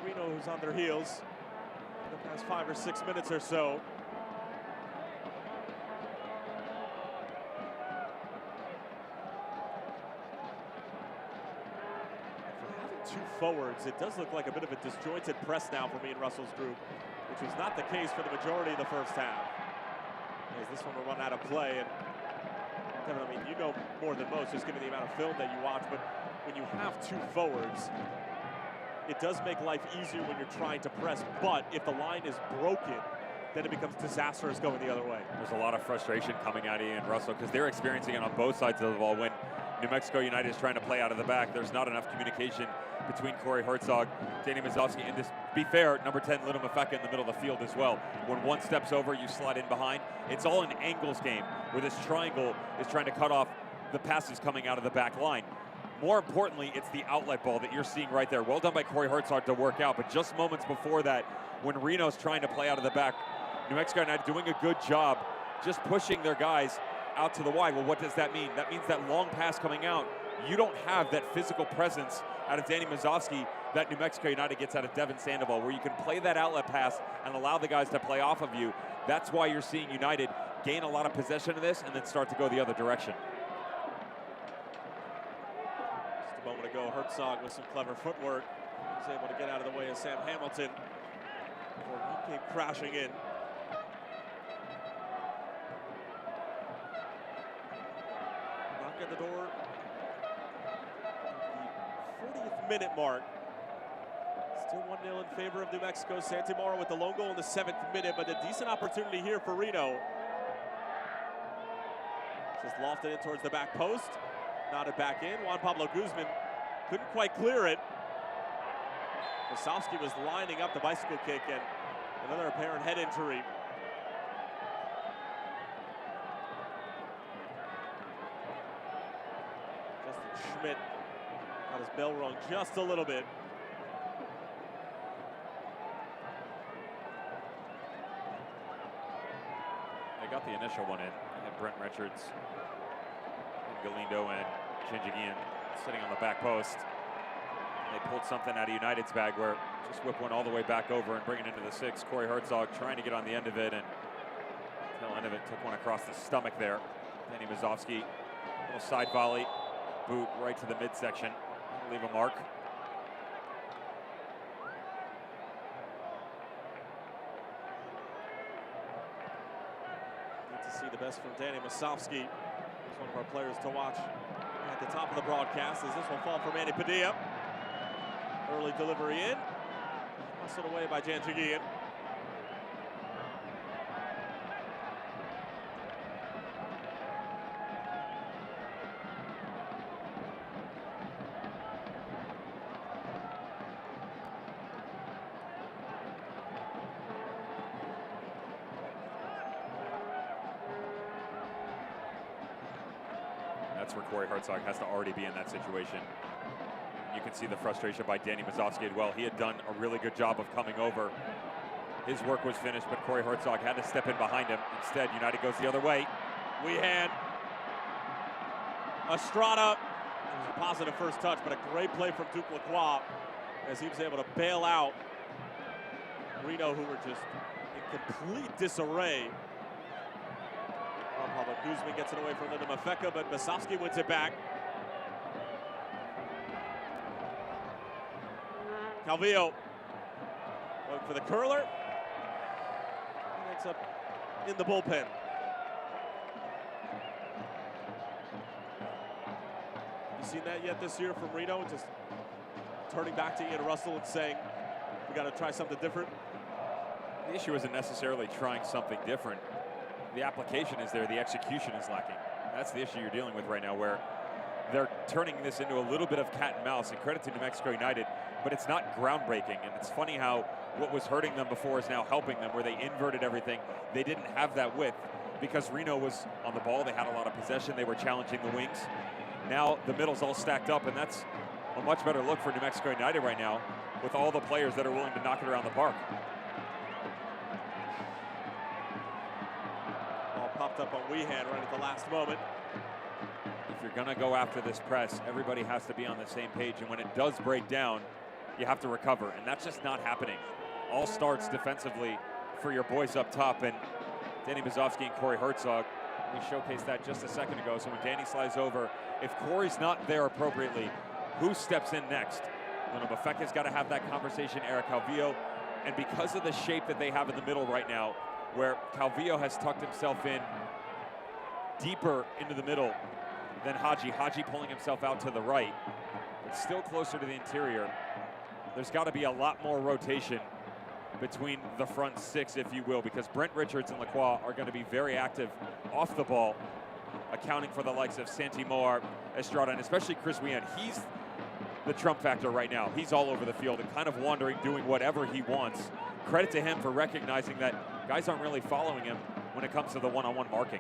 Reno, who's on their heels for the past 5 or 6 minutes or so. For having two forwards, it does look like a bit of a disjointed press now for me and Russell's group, which was not the case for the majority of the first half. As this one will run out of play, and Devin, I mean, you know more than most, just given the amount of film that you watch, but when you have two forwards, it does make life easier when you're trying to press, but if the line is broken, then it becomes disastrous going the other way. There's a lot of frustration coming out of Ian Russell because they're experiencing it on both sides of the ball. When New Mexico United is trying to play out of the back, there's not enough communication between Corey Herzog, Danny Mazowski, and to be fair, number 10, Little Mafeka in the middle of the field as well. When one steps over, you slide in behind. It's all an angles game where this triangle is trying to cut off the passes coming out of the back line. More importantly, it's the outlet ball that you're seeing right there. Well done by Corey Hartzog to work out, but just moments before that, when Reno's trying to play out of the back, New Mexico United doing a good job just pushing their guys out to the wide. Well, what does that mean? That means that long pass coming out, you don't have that physical presence out of Danny Mazovsky that New Mexico United gets out of Devin Sandoval, where you can play that outlet pass and allow the guys to play off of you. That's why you're seeing United gain a lot of possession of this and then start to go the other direction. Just a moment ago, Herzog with some clever footwork was able to get out of the way of Sam Hamilton before he came crashing in. Knock at the door. The 40th minute mark. Still 1-0 in favor of New Mexico. Santimora with the lone goal in the 7th minute, but a decent opportunity here for Reno. Just lofted it towards the back post. Nodded back in. Juan Pablo Guzman couldn't quite clear it. Wasowski was lining up the bicycle kick, and another apparent head injury. Justin Schmidt got his bell rung just a little bit. They got the initial one in. They had Brent Richards, and Galindo, and Chinjigian sitting on the back post. They pulled something out of United's bag where just whip one all the way back over and bring it into the 6. Corey Herzog trying to get on the end of it, and tail end of it took one across the stomach there. Danny Mazovsky, little side volley, boot right to the midsection. Leave a mark. Need to see the best from Danny Mazovsky. He's one of our players to watch at the top of the broadcast as this will fall for Manny Padilla. Early delivery in. Muscled away by Janjigian. That's where Corey Herzog has to already be in that situation. You can see the frustration by Danny Mazovsky as well. He had done a really good job of coming over. His work was finished, but Corey Herzog had to step in behind him. Instead, United goes the other way. Wehan. Estrada. It was a positive first touch, but a great play from Duke Lacroix as he was able to bail out Reno, who were just in complete disarray. Juan Pablo Guzman gets it away from Linda Mafeka, but Mazovsky wins it back. Calvillo going for the curler. And ends up in the bullpen. You seen that yet this year from Reno? Just turning back to Ian Russell and saying, we got to try something different. The issue isn't necessarily trying something different. The application is there, the execution is lacking. That's the issue you're dealing with right now, where they're turning this into a little bit of cat and mouse, and credit to New Mexico United, but it's not groundbreaking. And it's funny how what was hurting them before is now helping them, where they inverted everything. They didn't have that width because Reno was on the ball. They had a lot of possession. They were challenging the wings. Now the middle's all stacked up, and that's a much better look for New Mexico United right now with all the players that are willing to knock it around the park. Ball popped up on Wehan right at the last moment. If you're going to go after this press, everybody has to be on the same page, and when it does break down, you have to recover, and that's just not happening. All starts defensively for your boys up top, and Danny Mazovsky and Corey Herzog, we showcased that just a second ago. So when Danny slides over, if Corey's not there appropriately, who steps in next? Luna Mafeka's got to have that conversation, Eric Calvillo, and because of the shape that they have in the middle right now, where Calvillo has tucked himself in deeper into the middle than Haji. Haji pulling himself out to the right, but still closer to the interior. There's got to be a lot more rotation between the front 6, if you will, because Brent Richards and Lacroix are going to be very active off the ball, accounting for the likes of Santi Moar, Estrada, and especially Chris Wehan. He's the trump factor right now. He's all over the field and kind of wandering, doing whatever he wants. Credit to him for recognizing that guys aren't really following him when it comes to the one-on-one marking.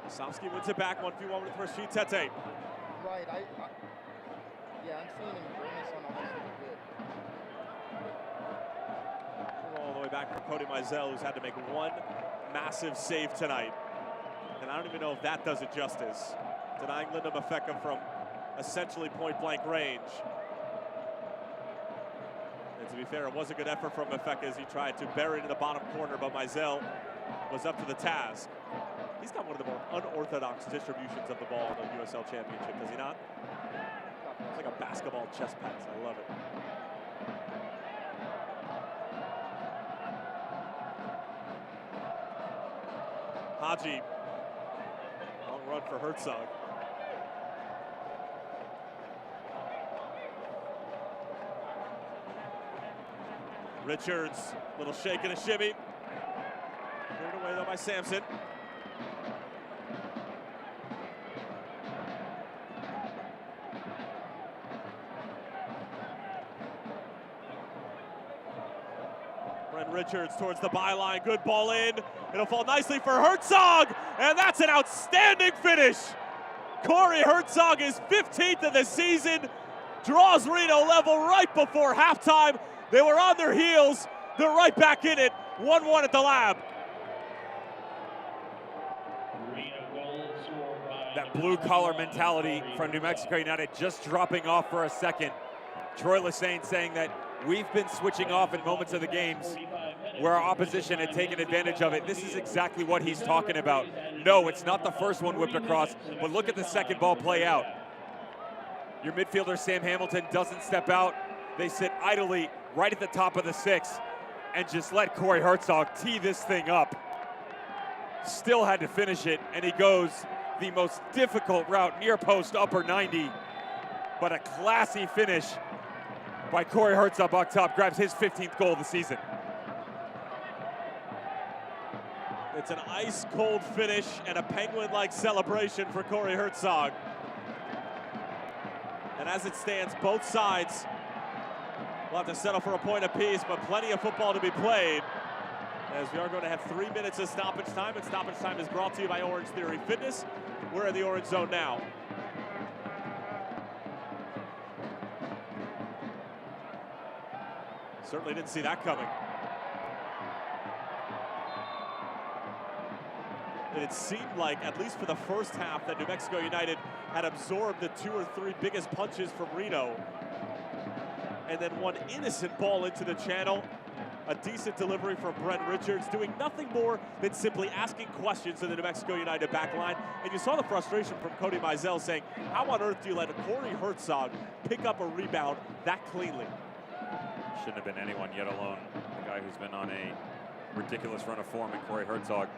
Sofsky wins it back, 1v1 with Rashid Tete. Right, yeah, I'm seeing him bring this on almost good. All the way back for Cody Mizell, who's had to make one massive save tonight. And I don't even know if that does it justice. Denying Linda Mafeka from essentially point-blank range. And to be fair, it was a good effort from Mafeka as he tried to bury it in the bottom corner, but Mizell was up to the task. He's got one of the more unorthodox distributions of the ball in the USL Championship, does he not? It's like a basketball chest pass. I love it. Haji. Long run for Herzog. Richards, little shake and a shimmy. Cleared away though by Sampson. Brent Richards towards the byline, good ball in. It'll fall nicely for Herzog, and that's an outstanding finish. Corey Herzog is 15th of the season, draws Reno level right before halftime. They were on their heels, they're right back in it, 1-1 at the lab. That blue-collar mentality from New Mexico United just dropping off for a second. Troy Lesane saying that we've been switching off in moments of the games where our opposition had taken advantage of it. This is exactly what he's talking about. No, it's not the first one whipped across, but look at the second ball play out. Your midfielder, Sam Hamilton, doesn't step out. They sit idly right at the top of the six and just let Corey Herzog tee this thing up. Still had to finish it, and he goes the most difficult route, near post, upper 90, but a classy finish by Corey Herzog up top, grabs his 15th goal of the season. It's an ice-cold finish and a Penguin-like celebration for Corey Herzog. And as it stands, both sides will have to settle for a point apiece, but plenty of football to be played, as we are going to have 3 minutes of stoppage time, and stoppage time is brought to you by Orange Theory Fitness. We're in the orange zone now. Certainly didn't see that coming. And it seemed like, at least for the first half, that New Mexico United had absorbed the 2 or 3 biggest punches from Reno. And then one innocent ball into the channel. A decent delivery from Brent Richards, doing nothing more than simply asking questions in the New Mexico United back line. And you saw the frustration from Cody Mizell saying, how on earth do you let Corey Herzog pick up a rebound that cleanly? Shouldn't have been anyone, yet alone the guy who's been on a ridiculous run of form in Corey Herzog.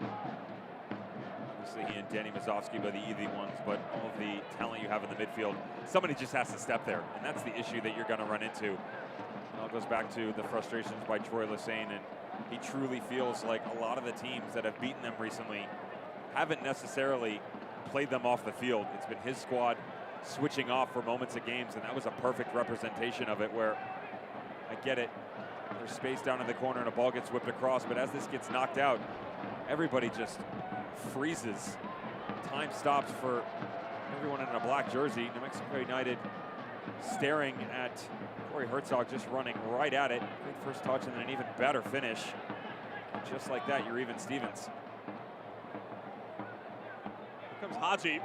Obviously, he and Danny Mazovsky by the easy ones, but all of the talent you have in the midfield, somebody just has to step there, and that's the issue that you're going to run into. It all goes back to the frustrations by Troy Lesane, and he truly feels like a lot of the teams that have beaten them recently haven't necessarily played them off the field. It's been his squad switching off for moments of games, and that was a perfect representation of it, where I get it, there's space down in the corner and a ball gets whipped across, but as this gets knocked out, everybody just freezes. Time stops for everyone in a black jersey. New Mexico United staring at Corey Herzog, just running right at it. Great first touch and then an even better finish. Just like that, you're even Stevens. Here comes Haji.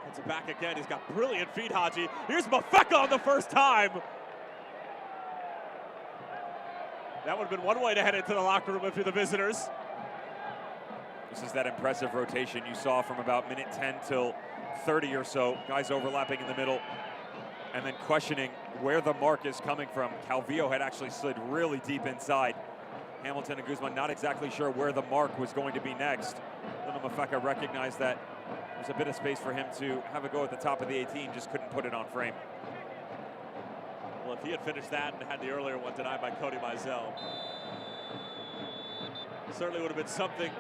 Gets it back again. He's got brilliant feet, Haji. Here's Mafeka on the first time. That would have been one way to head into the locker room if you're the visitors. This is that impressive rotation you saw from about minute 10 till 30 or so. Guys overlapping in the middle and then questioning where the mark is coming from. Calvillo had actually slid really deep inside. Hamilton and Guzman not exactly sure where the mark was going to be next. Little Mafeka recognized that there's a bit of space for him to have a go at the top of the 18, just couldn't put it on frame. Well, if he had finished that and had the earlier one denied by Cody Mizell. Certainly would have been something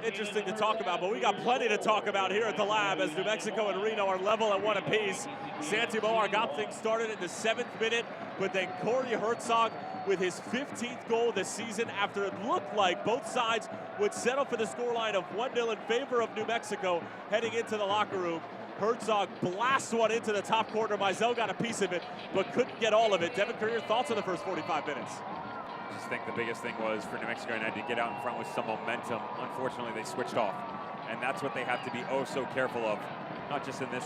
interesting to talk about, but we got plenty to talk about here at the Lab as New Mexico and Reno are level at 1 apiece. Santee Moar got things started in the 7th minute, but then Corey Herzog with his 15th goal this season after it looked like both sides would settle for the scoreline of 1-0 in favor of New Mexico heading into the locker room. Herzog blasts one into the top corner. Mizell got a piece of it, but couldn't get all of it. Devin Kerr, your thoughts on the first 45 minutes? I just think the biggest thing was for New Mexico United to get out in front with some momentum. Unfortunately, they switched off, and that's what they have to be oh so careful of, not just in this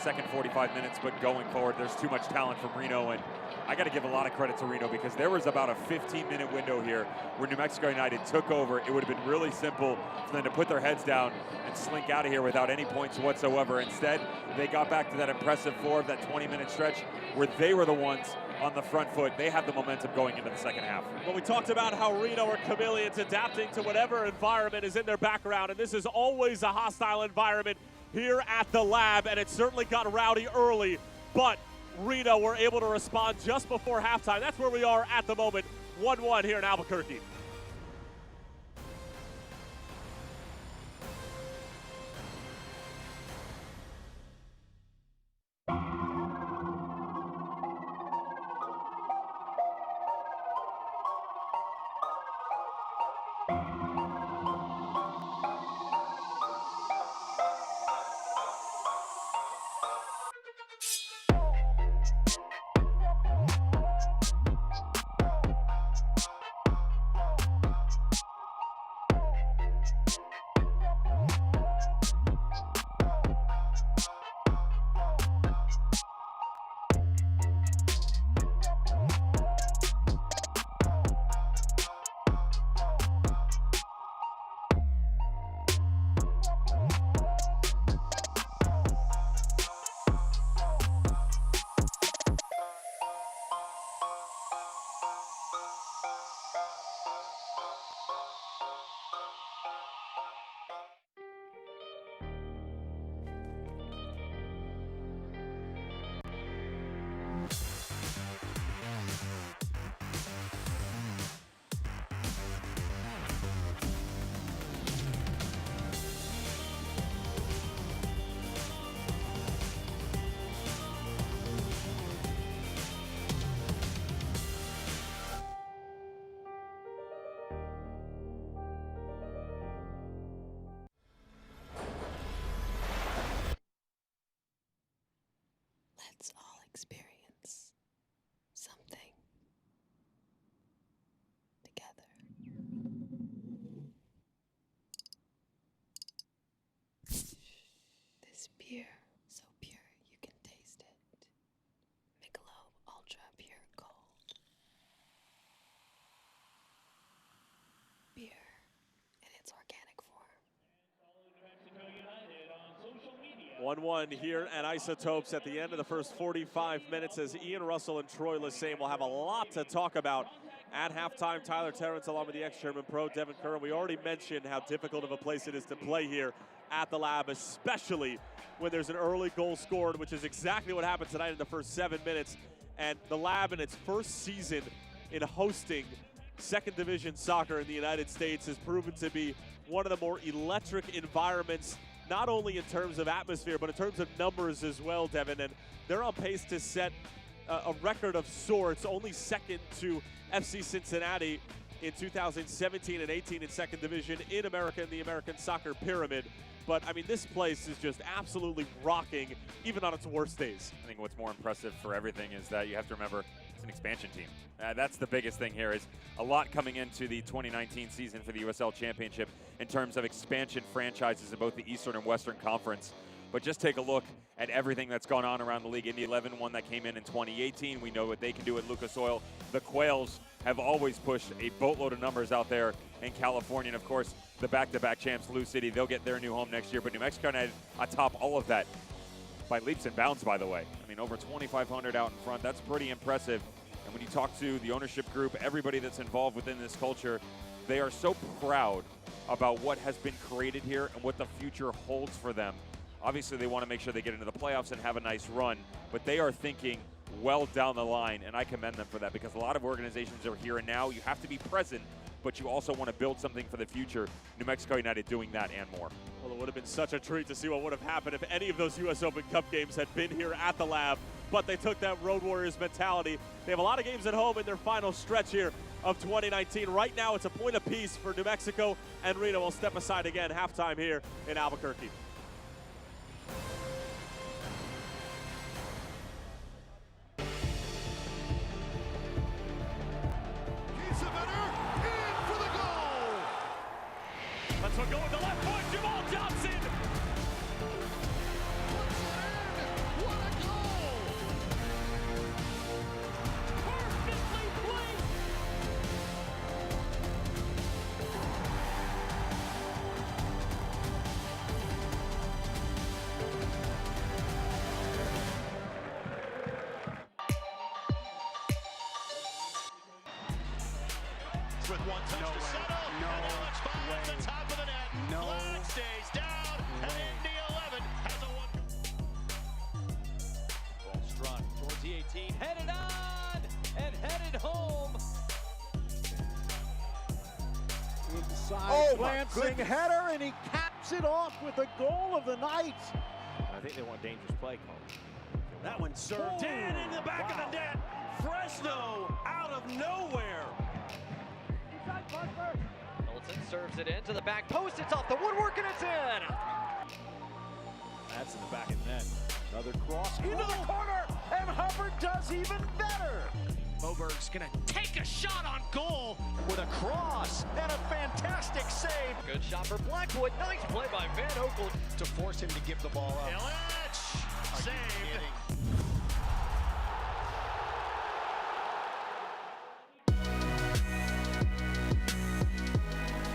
second 45 minutes, but going forward. There's too much talent from Reno, and I got to give a lot of credit to Reno because there was about a 15-minute window here where New Mexico United took over. It would have been really simple for them to put their heads down and slink out of here without any points whatsoever. Instead, they got back to that impressive floor of that 20-minute stretch where they were the ones on the front foot. They had the momentum going into the second half. Well, we talked about how Reno are chameleons, adapting to whatever environment is in their background, and this is always a hostile environment here at the Lab, and it certainly got rowdy early, but Reno were able to respond just before halftime. That's where we are at the moment, 1-1 here in Albuquerque. Let's all experience something together. This beer, so pure you can taste it. Michelob Ultra Pure Gold. Beer in its organic form. 1-1 here at Isotopes at the end of the first 45 minutes as Ian Russell and Troy Lesame will have a lot to talk about at halftime. Tyler Terrence along with the ex-German pro Devin Kerr. We already mentioned how difficult of a place it is to play here at the Lab, especially when there's an early goal scored, which is exactly what happened tonight in the first 7 minutes. And the Lab in its first season in hosting second division soccer in the United States has proven to be one of the more electric environments, not only in terms of atmosphere, but in terms of numbers as well, Devin. And they're on pace to set a record of sorts, only second to FC Cincinnati in 2017 and 18 in second division in America in the American Soccer Pyramid. But, I mean, this place is just absolutely rocking, even on its worst days. I think what's more impressive for everything is that you have to remember it's an expansion team. That's the biggest thing here, is a lot coming into the 2019 season for the USL Championship in terms of expansion franchises in both the Eastern and Western Conference. But just take a look at everything that's gone on around the league. Indy 11, one that came in 2018. We know what they can do at Lucas Oil. The Quails have always pushed a boatload of numbers out there in California. And, of course, the back-to-back champs, Lou City, they'll get their new home next year. But New Mexico United atop all of that by leaps and bounds, by the way. I mean, over 2,500 out in front. That's pretty impressive. And when you talk to the ownership group, everybody that's involved within this culture, they are so proud about what has been created here and what the future holds for them. Obviously, they want to make sure they get into the playoffs and have a nice run, but they are thinking well down the line, and I commend them for that, because a lot of organizations are here and now. You have to be present, but you also want to build something for the future. New Mexico United doing that and more. Well, it would have been such a treat to see what would have happened if any of those U.S. Open Cup games had been here at the Lab, but they took that Road Warriors mentality. They have a lot of games at home in their final stretch here of 2019. Right now, it's a point apiece for New Mexico, and Reno will step aside again, halftime here in Albuquerque. Let's go with the left foot, Jamal Johnson. What a goal! Perfectly placed. With one touch to settle, and Alex finds the top of the net. Black stays down, and Indy 11 has a one. Ball struck towards the 18, headed on and headed home. Inside glancing header, and he caps it off with the goal of the night. I think they want dangerous play call. That one served in the back of the net. Fresno out of nowhere. Milton serves it in to the back post. It's off the woodwork and it's in. That's in the back of the net. Another cross into the corner, and Hubbard does even better. Moberg's gonna take a shot on goal with a cross and a fantastic save. Good shot for Blackwood. Nice play by Van Oekel To force him to give the ball up. Illich saved.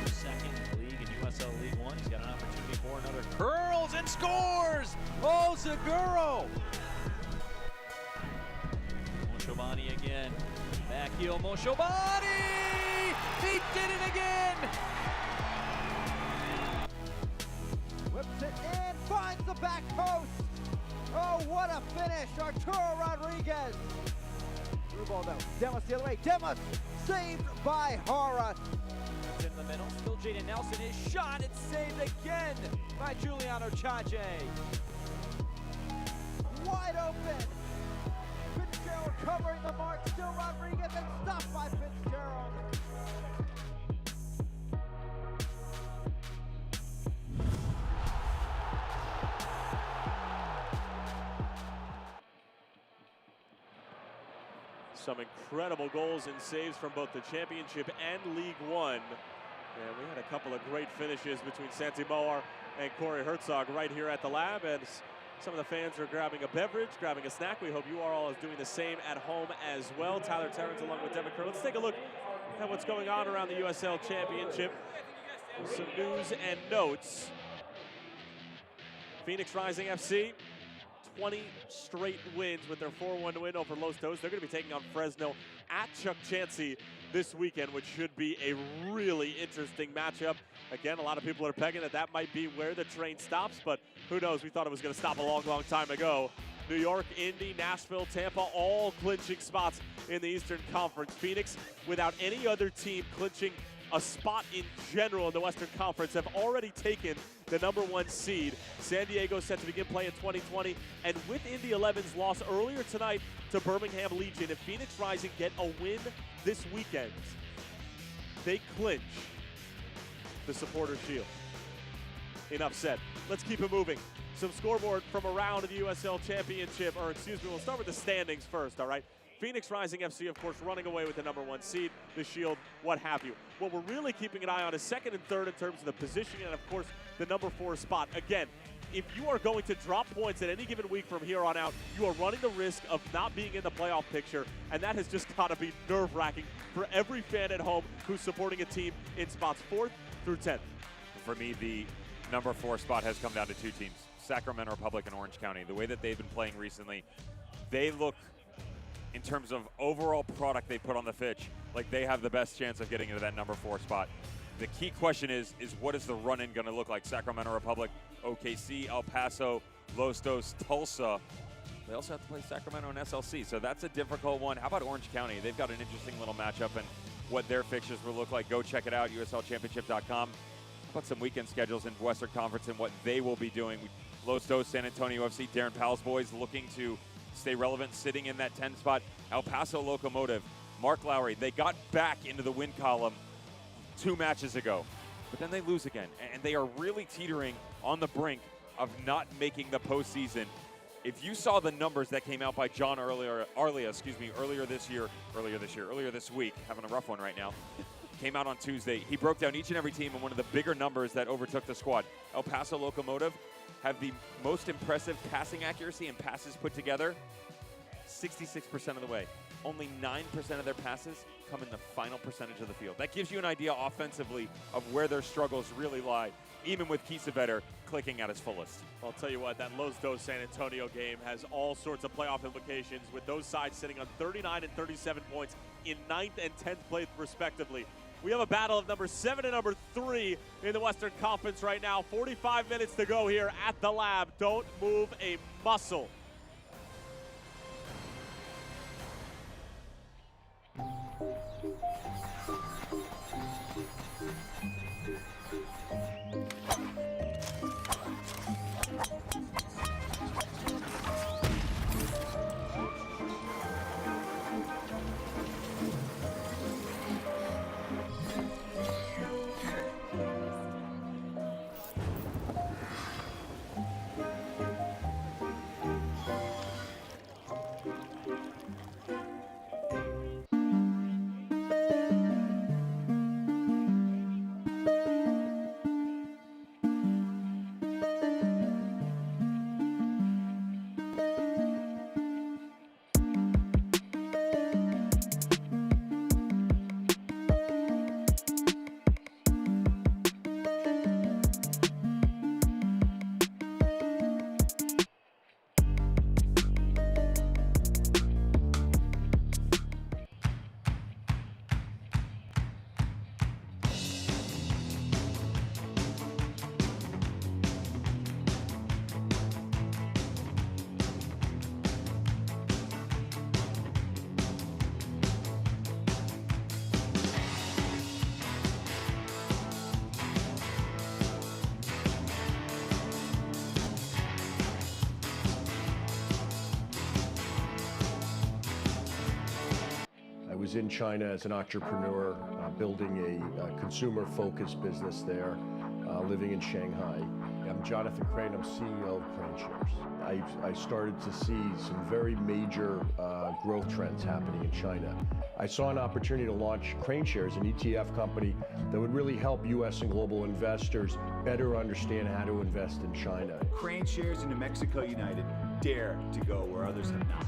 Second in the league in USL League One. He's got an opportunity for another. Curls and scores! Oh, Seguro! Moshobani again. Back heel, Moshobani! He did it again! Whips it in, finds the back post. Oh, what a finish, Arturo Rodriguez. Through ball though, Demas the other way, Demas saved by Hara. It's in the middle, still Jaden Nelson. His shot, it's saved again by Giuliano Chache. Wide open. Fitzgerald covering the mark, still Rodriguez, and stopped by Fitzgerald. Some incredible goals and saves from both the Championship and League One. And we had a couple of great finishes between Santi Moar and Corey Herzog right here at the Lab. And some of the fans are grabbing a beverage, grabbing a snack. We hope you are all doing the same at home as well. Tyler Terrence along with Devin Kerr. Let's take a look at what's going on around the USL Championship. Some news and notes. Phoenix Rising FC, 20 straight wins with their 4-1 win over Los Dos. They're going to be taking on Fresno at Chuck Chansey this weekend, which should be a really interesting matchup. Again, a lot of people are pegging that might be where the train stops, but who knows? We thought it was going to stop a long, long time ago. New York, Indy, Nashville, Tampa, all clinching spots in the Eastern Conference. Phoenix, without any other team clinching a spot in general in the Western Conference, have already taken the #1 seed. San Diego set to begin play in 2020, and with Indy 11's loss earlier tonight to Birmingham Legion, if Phoenix Rising get a win this weekend, they clinch the Supporter Shield. Enough said. Let's keep it moving. Some scoreboard from around the USL Championship, or excuse me, we'll start with the standings first, all right? Phoenix Rising FC, of course, running away with the #1 seed, the Shield, what have you. What we're really keeping an eye on is second and third in terms of the positioning, and of course, the #4 spot. Again, if you are going to drop points at any given week from here on out, you are running the risk of not being in the playoff picture, and that has just got to be nerve-wracking for every fan at home who's supporting a team in spots 4th through 10th. For me, the #4 spot has come down to two teams, Sacramento Republic and Orange County. The way that they've been playing recently, they look, in terms of overall product they put on the pitch, like they have the best chance of getting into that #4 spot. The key question is what is the run-in going to look like? Sacramento Republic, OKC, El Paso, Los Dos, Tulsa. They also have to play Sacramento and SLC, so that's a difficult one. How about Orange County? They've got an interesting little matchup, and what their fixtures will look like, go check it out, USLChampionship.com. How about some weekend schedules in Western Conference and what they will be doing? Los Dos, San Antonio FC, Darren Powell's boys looking to stay relevant, sitting in that 10 spot. El Paso Locomotive, Mark Lowry, they got back into the win column 2 matches ago, but then they lose again, and they are really teetering on the brink of not making the postseason. If you saw the numbers that came out by John earlier this week, having a rough one right now, came out on Tuesday. He broke down each and every team and one of the bigger numbers that overtook the squad. El Paso Locomotive have the most impressive passing accuracy and passes put together, 66% of the way. Only 9% of their passes come in the final percentage of the field. That gives you an idea offensively of where their struggles really lie, even with Kiesewetter clicking at his fullest. I'll tell you what, that Los Dos San Antonio game has all sorts of playoff implications, with those sides sitting on 39 and 37 points in 9th and 10th place respectively. We have a battle of number 7 and number 3 in the Western Conference right now. 45 minutes to go here at the Lab. Don't move a muscle. I was in China as an entrepreneur, building a consumer-focused business there, living in Shanghai. I'm Jonathan Crane, I'm CEO of Crane Shares. I started to see some very major growth trends happening in China. I saw an opportunity to launch Crane Shares, an ETF company that would really help U.S. and global investors better understand how to invest in China. Crane Shares and New Mexico United dare to go where others have not.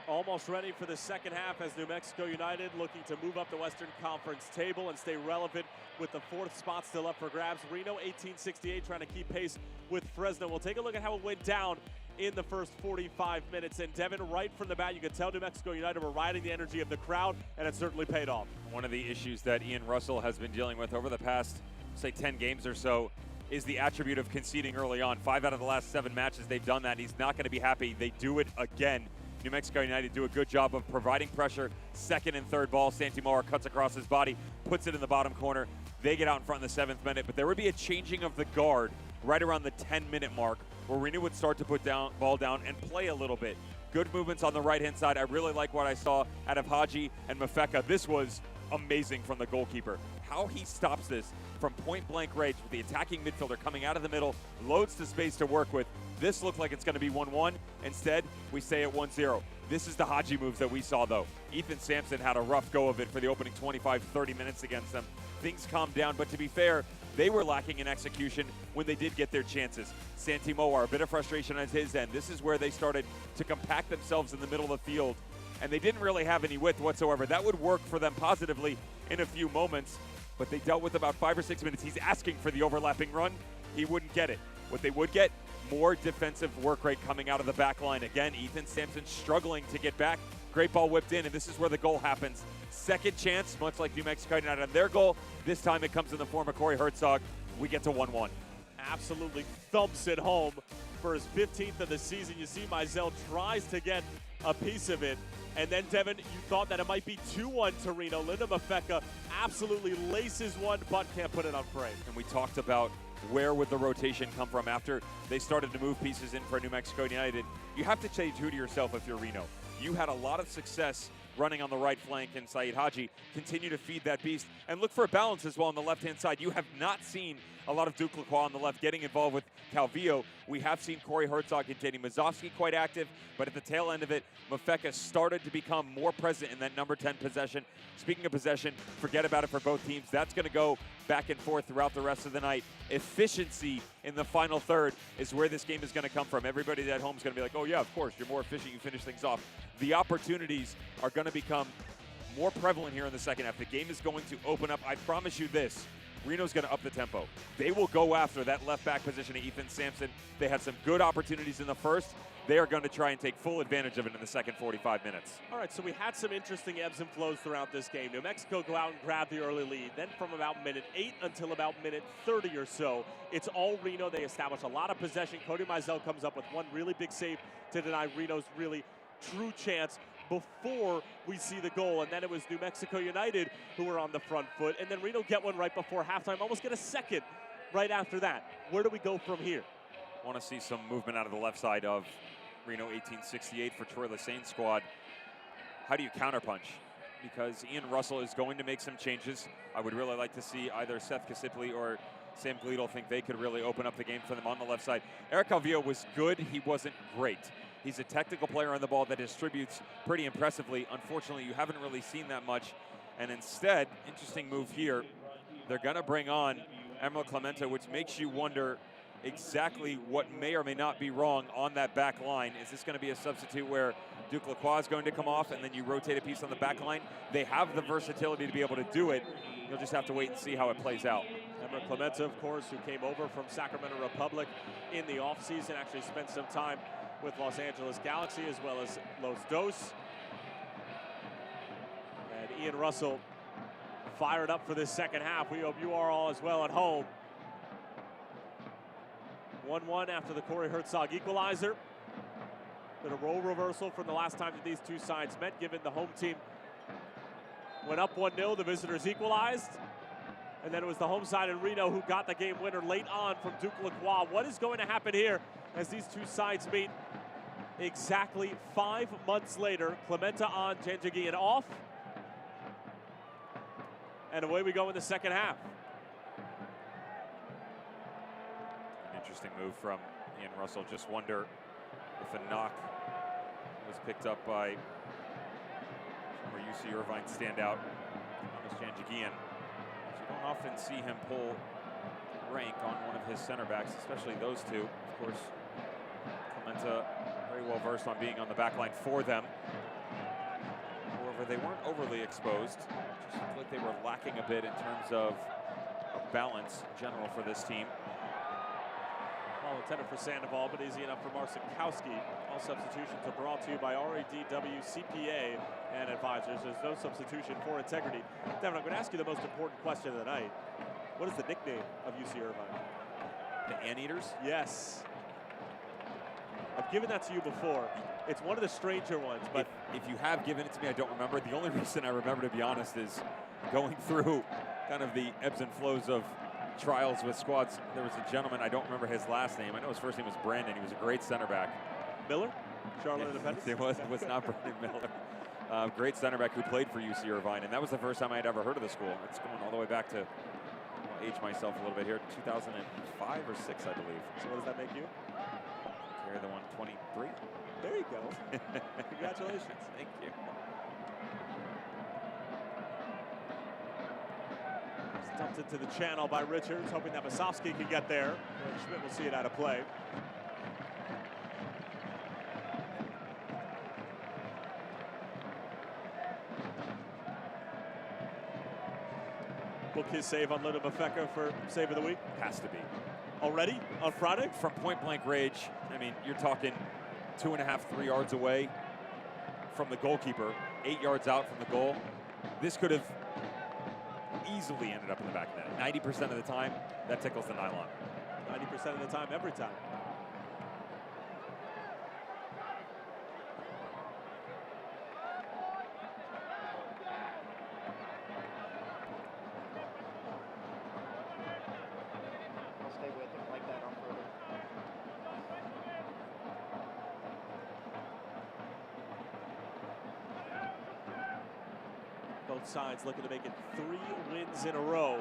Almost ready for the second half as New Mexico United looking to move up the Western Conference table and stay relevant with the 4th spot still up for grabs. Reno 1868 trying to keep pace with Fresno. We'll take a look at how it went down in the first 45 minutes. And Devin, right from the bat, you could tell New Mexico United were riding the energy of the crowd, and it certainly paid off. One of the issues that Ian Russell has been dealing with over the past, say, 10 games or so is the attribute of conceding early on. 5 out of the last 7 matches they've done that. He's not going to be happy. They do it again. New Mexico United do a good job of providing pressure. 2nd and 3rd ball, Santi Moore cuts across his body, puts it in the bottom corner. They get out in front in the 7th minute, but there would be a changing of the guard right around the 10-minute mark where Reno would start to put ball down and play a little bit. Good movements on the right-hand side. I really like what I saw out of Haji and Mafeka. This was amazing from the goalkeeper. How he stops this from point-blank range with the attacking midfielder coming out of the middle, loads the space to work with. This looked like it's going to be 1-1. Instead, we stay at 1-0. This is the Haji moves that we saw, though. Ethan Sampson had a rough go of it for the opening 25-30 minutes against them. Things calmed down, but to be fair, they were lacking in execution when they did get their chances. Santi Moar, a bit of frustration on his end. This is where they started to compact themselves in the middle of the field, and they didn't really have any width whatsoever. That would work for them positively in a few moments, but they dealt with about 5 or 6 minutes. He's asking for the overlapping run. He wouldn't get it. What they would get, more defensive work rate coming out of the back line. Again, Ethan Sampson struggling to get back. Great ball whipped in, and this is where the goal happens. Second chance, much like New Mexico United on their goal. This time it comes in the form of Corey Herzog. We get to 1-1. Absolutely thumps it home for his 15th of the season. You see Mizell tries to get a piece of it. And then, Devin, you thought that it might be 2-1 to Reno. Linda Mafeka absolutely laces one, but can't put it on frame. And we talked about where would the rotation come from after they started to move pieces in for New Mexico United. You have to say true to yourself if you're Reno. You had a lot of success running on the right flank, and Saeed Haji continue to feed that beast and look for a balance as well on the left-hand side. You have not seen a lot of Duke Lacroix on the left getting involved with Calvillo. We have seen Corey Herzog and Danny Mazovsky quite active, but at the tail end of it, Mafeka started to become more present in that number 10 possession. Speaking of possession, forget about it for both teams. That's going to go back and forth throughout the rest of the night. Efficiency in the final third is where this game is going to come from. Everybody at home is going to be like, oh yeah, of course, you're more efficient, you finish things off. The opportunities are going to become more prevalent here in the second half. The game is going to open up. I promise you this, Reno's going to up the tempo. They will go after that left back position of Ethan Sampson. They had some good opportunities in the first. They are going to try and take full advantage of it in the second 45 minutes. All right, so we had some interesting ebbs and flows throughout this game. New Mexico go out and grab the early lead. Then from about minute 8 until about minute 30 or so, it's all Reno. They establish a lot of possession. Cody Mizell comes up with one really big save to deny Reno's really true chance before we see the goal. And then it was New Mexico United who were on the front foot. And then Reno get one right before halftime, almost get a second right after that. Where do we go from here? Want to see some movement out of the left side of Reno 1868 for Troy Lessane's squad. How do you counterpunch? Because Ian Russell is going to make some changes. I would really like to see either Seth Kasipli or Sam Gleedle think they could really open up the game for them on the left side. Eric Calvillo was good. He wasn't great. He's a technical player on the ball that distributes pretty impressively. Unfortunately, you haven't really seen that much. And instead, interesting move here, they're going to bring on Emerald Clementa, which makes you wonder exactly what may or may not be wrong on that back line. Is this going to be a substitute where Duke Lacroix is going to come off and then you rotate a piece on the back line? They have the versatility to be able to do it. You'll just have to wait and see how it plays out. Emerald Clementa, of course, who came over from Sacramento Republic in the offseason, actually spent some time with Los Angeles Galaxy as well as Los Dos. And Ian Russell fired up for this second half. We hope you are all as well at home. 1-1 after the Corey Herzog equalizer. Bit of role reversal from the last time that these two sides met, given the home team went up 1-0, the visitors equalized. And then it was the home side in Reno who got the game winner late on from Duke Lacroix. What is going to happen here as these two sides meet exactly 5 months later? Clementa on, Janjagian off. And away we go in the second half. Interesting move from Ian Russell. Just wonder if a knock was picked up by former UC Irvine standout Thomas Janjagian. You don't often see him pull rank on one of his center backs, especially those two. Of course, Clementa very well versed on being on the back line for them. However, they weren't overly exposed. Just looked like they were lacking a bit in terms of balance in general for this team. All intended for Sandoval, but easy enough for Marcinkowski. All substitutions are brought to you by RADW CPA and Advisors. There's no substitution for integrity. Devin, I'm going to ask you the most important question of the night. What is the nickname of UC Irvine? The Anteaters? Yes. I've given that to you before. It's one of the stranger ones, but if you have given it to me, I don't remember. The only reason I remember, to be honest, is going through kind of the ebbs and flows of trials with squads. There was a gentleman, I don't remember his last name. I know his first name was Brandon. He was a great center back. Miller? Charlotte Independence? It was not Brandon Miller. Great center back who played for UC Irvine, and that was the first time I had ever heard of the school. It's going all the way back to, I'll age myself a little bit here, 2005 or 6, I believe. So what does that make you? Carry the 123. There you go. Congratulations. Thank you. Dumped into the channel by Richards, hoping that Masovsky can get there. Schmidt will see it out of play. Book his save on Linda Mafeka for save of the week? Has to be. Already? On Friday? From point blank range, I mean, you're talking 2.5, 3 yards away from the goalkeeper, 8 yards out from the goal. This could have easily ended up in the back of the net. 90% of the time, that tickles the nylon. 90% of the time, every time. Both sides looking to make it 3 wins in a row.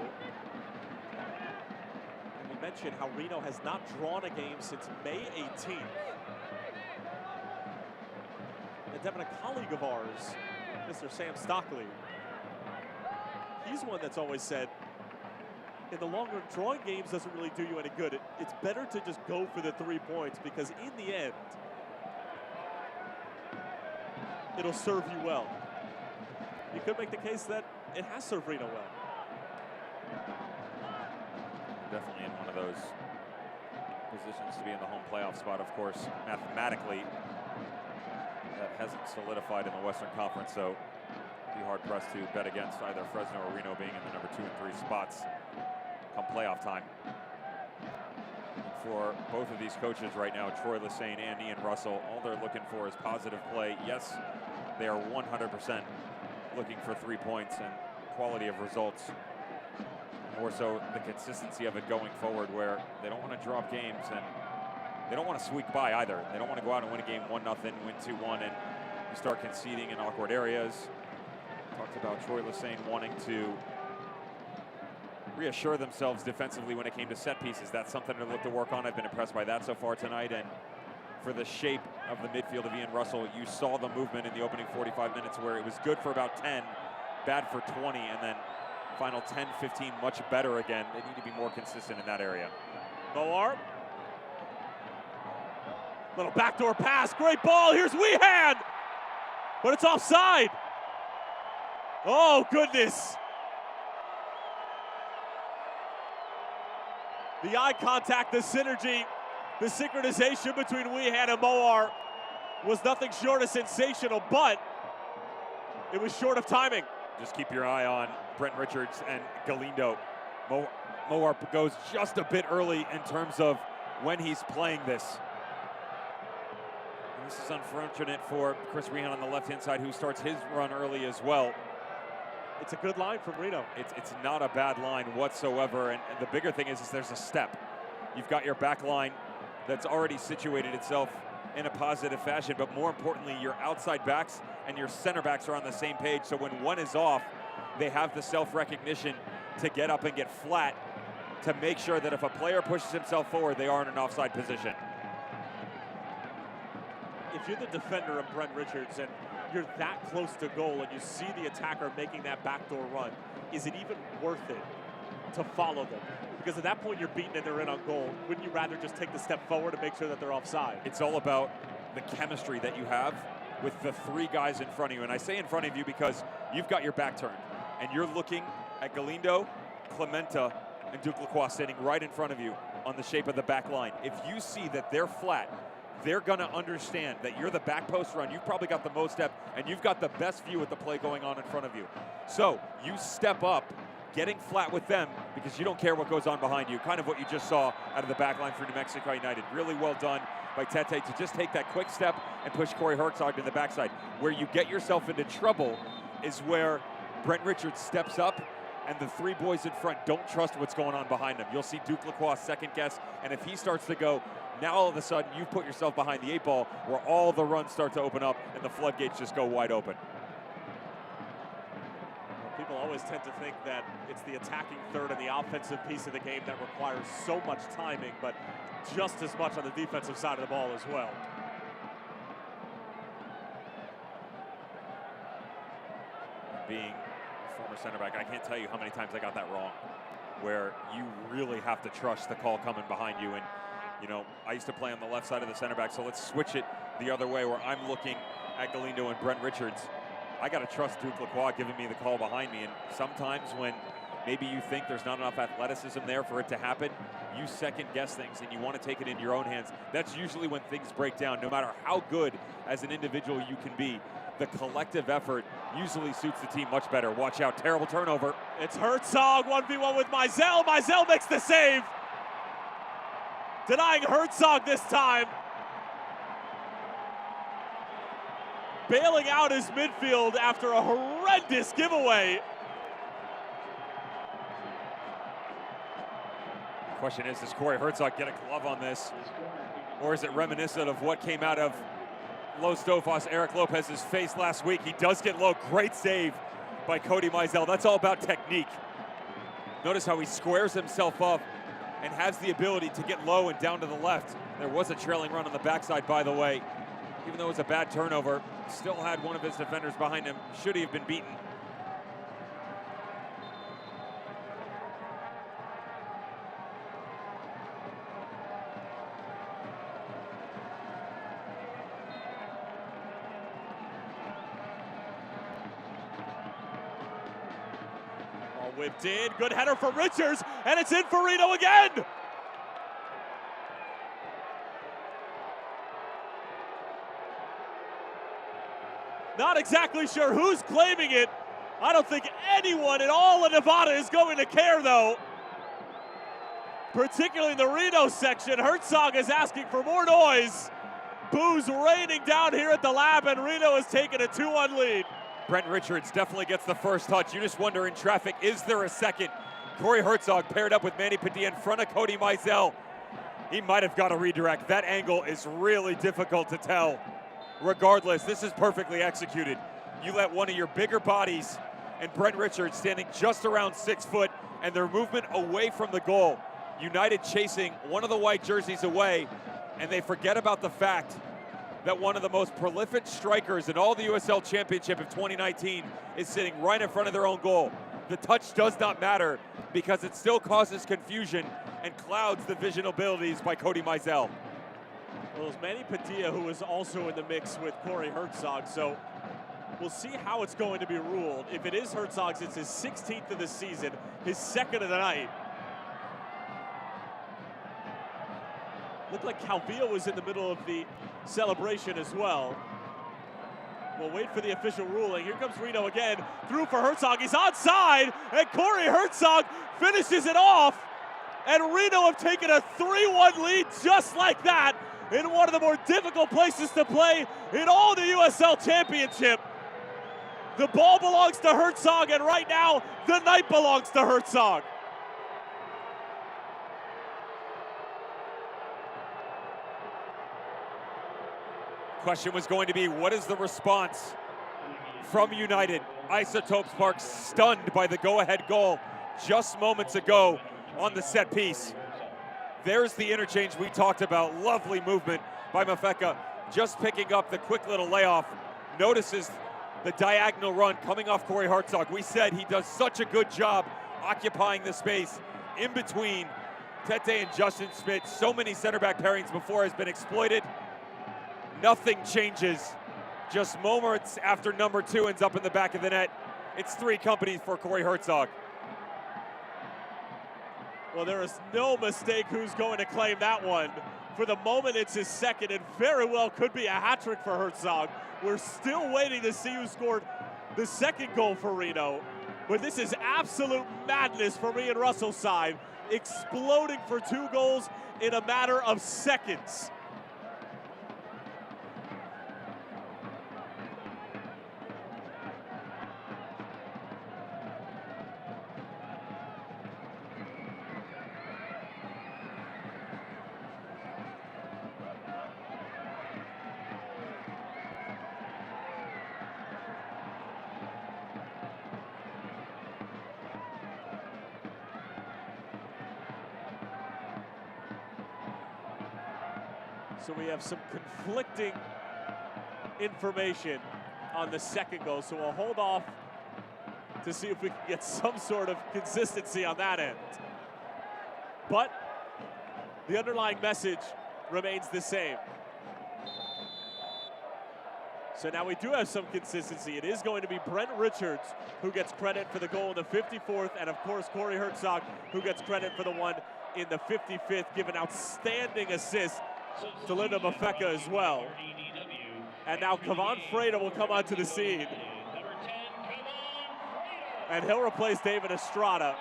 And we mentioned how Reno has not drawn a game since May 18th. And Devin, a colleague of ours, Mr. Sam Stockley, he's one that's always said, in the long run, drawing games doesn't really do you any good. It's better to just go for the 3 points because in the end, it'll serve you well. You could make the case that it has served Reno well. Definitely in one of those positions to be in the home playoff spot, of course. Mathematically, that hasn't solidified in the Western Conference, so be hard-pressed to bet against either Fresno or Reno being in the number 2 and 3 spots come playoff time. For both of these coaches right now, Troy Lesane and Ian Russell, all they're looking for is positive play. Yes, they are 100% looking for 3 points and quality of results. More so the consistency of it going forward, where they don't want to drop games and they don't want to squeak by either. They don't want to go out and win a game 1-0, win 2-1, and you start conceding in awkward areas. Talked about Troy Lesane wanting to reassure themselves defensively when it came to set pieces. That's something to look to work on. I've been impressed by that so far tonight. And for the shape of the midfield of Ian Russell, you saw the movement in the opening 45 minutes where it was good for about 10, bad for 20, and then final 10, 15, much better again. They need to be more consistent in that area. Moar. Little backdoor pass, great ball, here's Wehan! But it's offside. Oh, goodness. The eye contact, the synergy, the synchronization between Wehan and Moar was nothing short of sensational, but it was short of timing. Just keep your eye on Brent Richards and Galindo. Moar goes just a bit early in terms of when he's playing this. And this is unfortunate for Chris Wehan on the left-hand side, who starts his run early as well. It's a good line from Reno. It's not a bad line whatsoever, and the bigger thing is there's a step. You've got your back line that's already situated itself in a positive fashion, but more importantly, your outside backs and your center backs are on the same page, so when one is off, they have the self-recognition to get up and get flat to make sure that if a player pushes himself forward, they are in an offside position. If you're the defender of Brent Richards and you're that close to goal and you see the attacker making that backdoor run, is it even worth it to follow them? Because at that point you're beaten and they're in on goal. Wouldn't you rather just take the step forward and make sure that they're offside? It's all about the chemistry that you have with the 3 guys in front of you. And I say in front of you because you've got your back turned and you're looking at Galindo, Clementa, and Duke Lacroix standing right in front of you on the shape of the back line. If you see that they're flat, they're going to understand that you're the back post run. You've probably got the most depth, and you've got the best view of the play going on in front of you. So you step up, getting flat with them, because you don't care what goes on behind you. Kind of what you just saw out of the back line for New Mexico United. Really well done by Tete to just take that quick step and push Corey Herzog to the backside. Where you get yourself into trouble is where Brent Richards steps up, and the 3 boys in front don't trust what's going on behind them. You'll see Duke Lacroix second guess, and if he starts to go, now all of a sudden you've put yourself behind the 8 ball where all the runs start to open up and the floodgates just go wide open. Well, people always tend to think that it's the attacking third and the offensive piece of the game that requires so much timing, but just as much on the defensive side of the ball as well. Being a former center back, I can't tell you how many times I got that wrong, where you really have to trust the call coming behind you. And you know, I used to play on the left side of the center back, so let's switch it the other way where I'm looking at Galindo and Brent Richards. I got to trust Duke Lacroix giving me the call behind me, and sometimes when maybe you think there's not enough athleticism there for it to happen, you second guess things and you want to take it into your own hands. That's usually when things break down. No matter how good as an individual you can be, the collective effort usually suits the team much better. Watch out, terrible turnover. It's Herzog 1v1 with Mizell. Mizell makes the save. Denying Herzog this time. Bailing out his midfield after a horrendous giveaway. The question is, does Corey Herzog get a glove on this? Or is it reminiscent of what came out of Los Dofas, Eric Lopez's face last week? He does get low, great save by Cody Mizell. That's all about technique. Notice how he squares himself up and has the ability to get low and down to the left. There was a trailing run on the backside, by the way. Even though it was a bad turnover, still had one of his defenders behind him. Should he have been beaten? All whipped in, good header for Richards, and it's in for Reno again! Not exactly sure who's claiming it. I don't think anyone in all of Nevada is going to care, though. Particularly in the Reno section, Herzog is asking for more noise. Boos raining down here at the lab, and Reno has taken a 2-1 lead. Brent Richards definitely gets the first touch. You just wonder in traffic, is there a second? Corey Herzog paired up with Manny Padilla in front of Cody Mizell. He might have got a redirect. That angle is really difficult to tell. Regardless, this is perfectly executed. You let one of your bigger bodies and Brent Richards standing just around 6 foot and their movement away from the goal. United chasing one of the white jerseys away, and they forget about the fact that one of the most prolific strikers in all the USL Championship of 2019 is sitting right in front of their own goal. The touch does not matter because it still causes confusion and clouds the vision abilities by Cody Mizell. Well, it's Manny Padilla who is also in the mix with Corey Herzog, so we'll see how it's going to be ruled. If it is Herzog's, it's his 16th of the season, his second of the night. Looked like Calvillo was in the middle of the celebration as well. We'll wait for the official ruling. Here comes Reno again, through for Herzog. He's onside, and Corey Herzog finishes it off. And Reno have taken a 3-1 lead just like that in one of the more difficult places to play in all the USL Championship. The ball belongs to Herzog, and right now, the night belongs to Herzog. Question was going to be, what is the response from United? Isotopes Park stunned by the go-ahead goal just moments ago on the set piece. There's the interchange we talked about. Lovely movement by Mafeka, just picking up the quick little layoff. Notices the diagonal run coming off Corey Herzog. We said he does such a good job occupying the space in between Tete and Justin Smith. So many center back pairings before has been exploited. Nothing changes. Just moments after number 2 ends up in the back of the net. It's 3 companies for Corey Herzog. Well, there is no mistake who's going to claim that one. For the moment, it's his second, and very well could be a hat trick for Herzog. We're still waiting to see who scored the second goal for Reno. But this is absolute madness from Ian Russell's side, exploding for 2 goals in a matter of seconds. So we have some conflicting information on the second goal, so we'll hold off to see if we can get some sort of consistency on that end. But the underlying message remains the same. So now we do have some consistency. It is going to be Brent Richards who gets credit for the goal in the 54th, and of course Corey Herzog who gets credit for the one in the 55th, give an outstanding assist to Linda Mafeka as well. And now Kavan Freda will come onto the scene. And he'll replace David Estrada.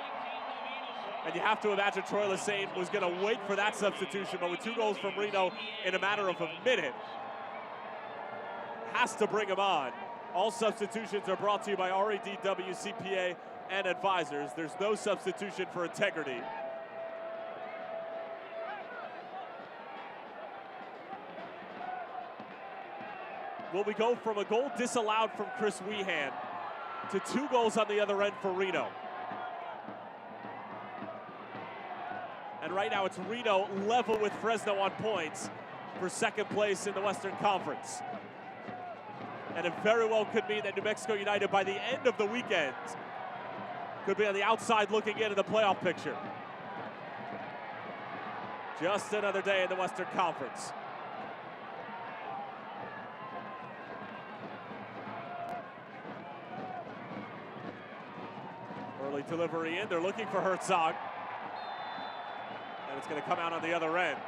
And you have to imagine Troy Lesane was going to wait for that substitution, but with 2 goals from Reno in a matter of a minute, has to bring him on. All substitutions are brought to you by REDW, CPA, and advisors. There's no substitution for integrity. Will we go from a goal disallowed from Chris Weehan to 2 goals on the other end for Reno. And right now it's Reno level with Fresno on points for second place in the Western Conference. And it very well could mean that New Mexico United, by the end of the weekend, could be on the outside looking into the playoff picture. Just another day in the Western Conference. Early delivery in, they're looking for Herzog. And it's going to come out on the other end.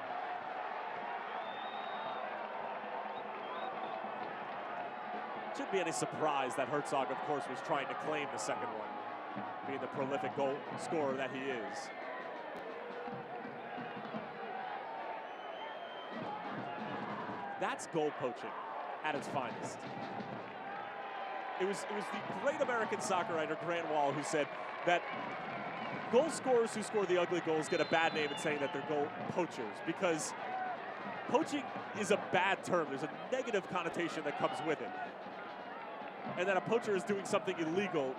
Shouldn't be any surprise that Herzog, of course, was trying to claim the second one, being the prolific goal scorer that he is. That's goal poaching at its finest. It was the great American soccer writer Grant Wall who said that goal scorers who score the ugly goals get a bad name in saying that they're goal poachers, because poaching is a bad term. There's a negative connotation that comes with it. And that a poacher is doing something illegal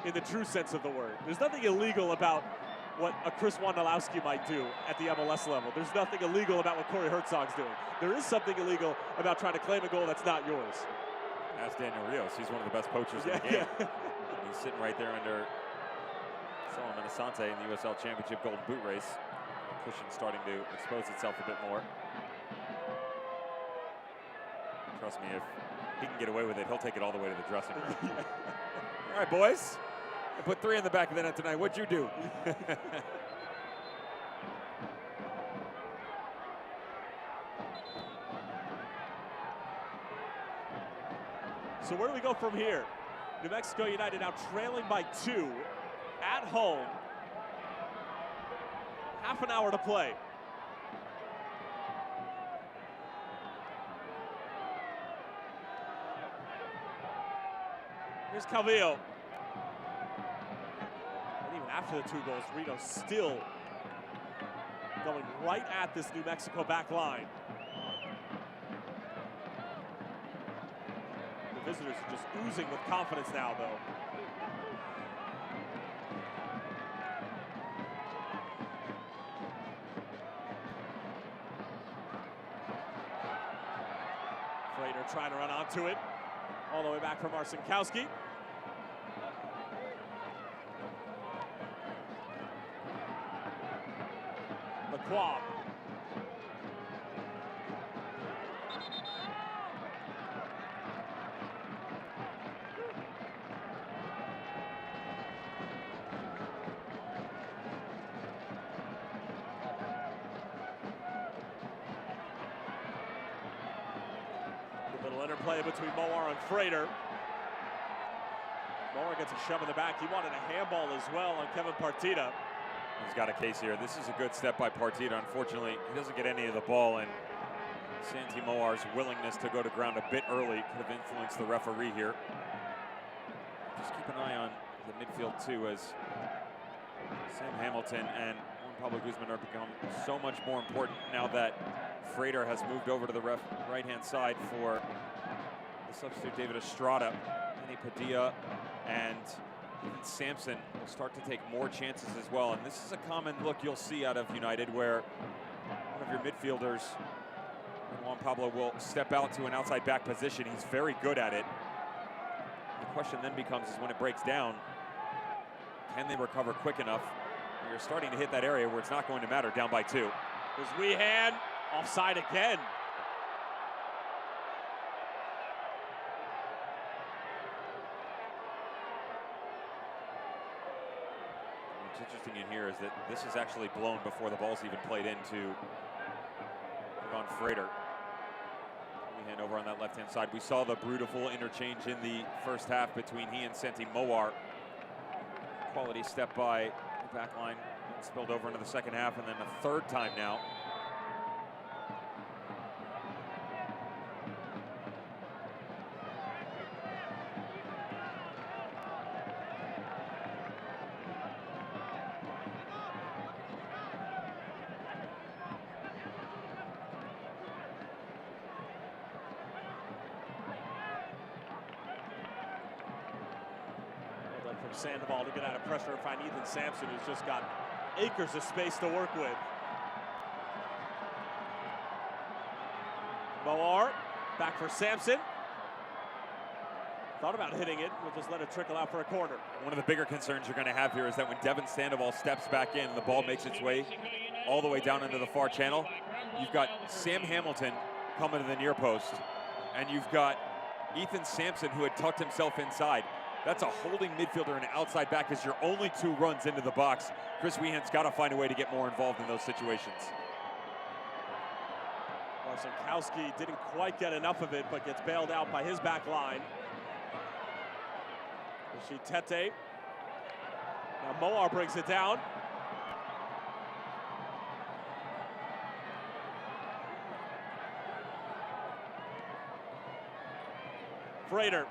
in the true sense of the word. There's nothing illegal about what a Chris Wondolowski might do at the MLS level. There's nothing illegal about what Corey Herzog's doing. There is something illegal about trying to claim a goal that's not yours. Ask Daniel Rios. He's one of the best poachers in the game. Yeah. He's sitting right there under Solomon Asante in the USL Championship Golden Boot race. Cushion starting to expose itself a bit more. Trust me, if he can get away with it, he'll take it all the way to the dressing room. All right, boys. I put 3 in the back of the net tonight. What'd you do? So where do we go from here? New Mexico United now trailing by 2 at home. Half an hour to play. Here's Calvillo. And even after the 2 goals, Reno still going right at this New Mexico back line. The visitors are just oozing with confidence now, though. Frater trying to run onto it. All the way back from Marcinkowski. Lacroix. Little interplay between Moar and Frater. Moar gets a shove in the back. He wanted a handball as well on Kevin Partida. He's got a case here. This is a good step by Partida. Unfortunately, he doesn't get any of the ball, and Santi Moar's willingness to go to ground a bit early could have influenced the referee here. Just keep an eye on the midfield too, as Sam Hamilton and Juan Pablo Guzman are become so much more important now that Frater has moved over to the right-hand side for the substitute David Estrada. Manny Padilla and even Sampson will start to take more chances as well. And this is a common look you'll see out of United, where one of your midfielders, Juan Pablo, will step out to an outside back position. He's very good at it. The question then becomes is when it breaks down, can they recover quick enough? You're starting to hit that area where it's not going to matter down by 2. There's Weehan, offside again. What's interesting in here is that this is actually blown before the ball's even played into Ivan Frater. Weehan over on that left-hand side. We saw the beautiful interchange in the first half between he and Santi Moar. Quality step by the back line, spilled over into the second half, and then a third time now. from Sandoval to get out of pressure and find Ethan Sampson, who's just got acres of space to work with. Moar back for Sampson. Thought about hitting it, we'll just let it trickle out for a corner. One of the bigger concerns you're going to have here is that when Devin Sandoval steps back in and the ball makes its way all the way down into the far channel, you've got Sam Hamilton coming to the near post, and you've got Ethan Sampson, who had tucked himself inside. That's a holding midfielder and an outside back as your only two runs into the box. Chris Weehan's got to find a way to get more involved in those situations. Warsankowski didn't quite get enough of it, but gets bailed out by his back line. Tete. Now Moar brings it down. Frater.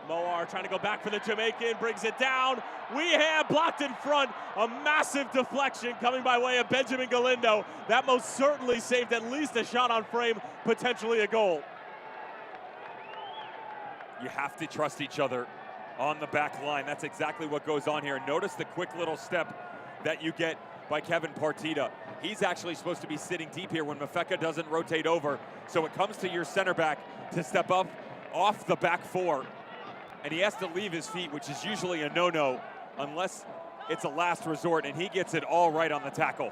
Moar trying to go back for the Jamaican, brings it down. Weehan blocked in front. A massive deflection coming by way of Benjamin Galindo. That most certainly saved at least a shot on frame, potentially a goal. You have to trust each other on the back line. That's exactly what goes on here. Notice the quick little step that you get by Kevin Partita. He's actually supposed to be sitting deep here when Mafeka doesn't rotate over. So it comes to your center back to step up off the back four. And he has to leave his feet, which is usually a no-no unless it's a last resort, and he gets it all right on the tackle.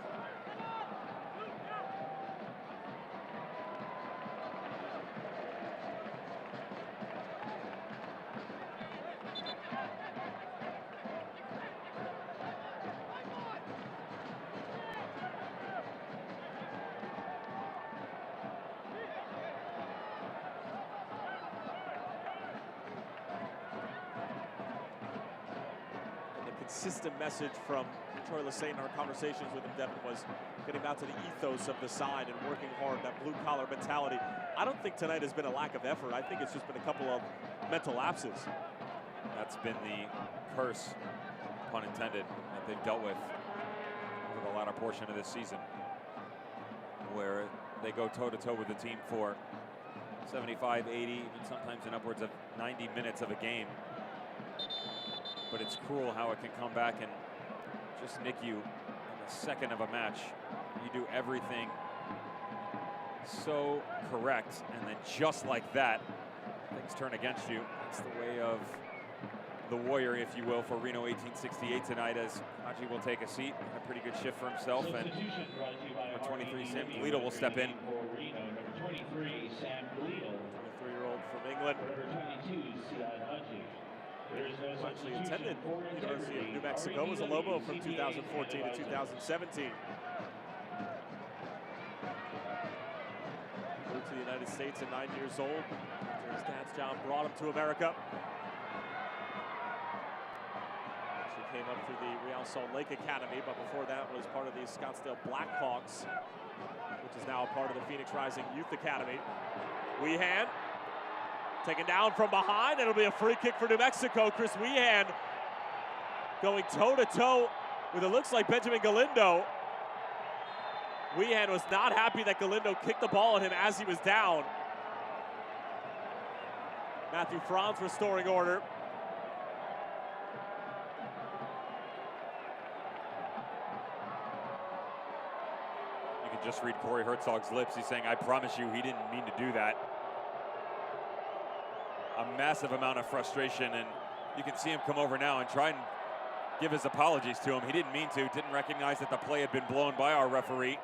Consistent message from Troy Lesesne in our conversations with him, Devin, was getting back to the ethos of the side and working hard, that blue-collar mentality. I don't think tonight has been a lack of effort. I think it's just been a couple of mental lapses. That's been the curse, pun intended, that they've dealt with for the latter portion of this season, where they go toe-to-toe with the team for 75, 80, even sometimes in upwards of 90 minutes of a game. But it's cruel how it can come back and just nick you in a second of a match. You do everything so correct, and then just like that, things turn against you. It's the way of the Warrior, if you will, for Reno 1868 tonight, as Haji will take a seat. A pretty good shift for himself, and number 23, Sam Galito, will step in. 23-year-old from England. Actually attended University of New Mexico, was a Lobo from 2014 to 2017. Moved to the United States at 9 years old. After his dad's job brought him to America. Actually came up through the Real Salt Lake Academy, but before that was part of the Scottsdale Blackhawks, which is now a part of the Phoenix Rising Youth Academy. Weehan. Taken down from behind, it'll be a free kick for New Mexico. Chris Weehan going toe-to-toe with, it looks like, Benjamin Galindo. Weehan was not happy that Galindo kicked the ball at him as he was down. Matthew Franz restoring order. You can just read Corey Herzog's lips. He's saying, I promise you, he didn't mean to do that. A massive amount of frustration, and you can see him come over now and try and give his apologies to him. He didn't mean to, didn't recognize that the play had been blown by our referee.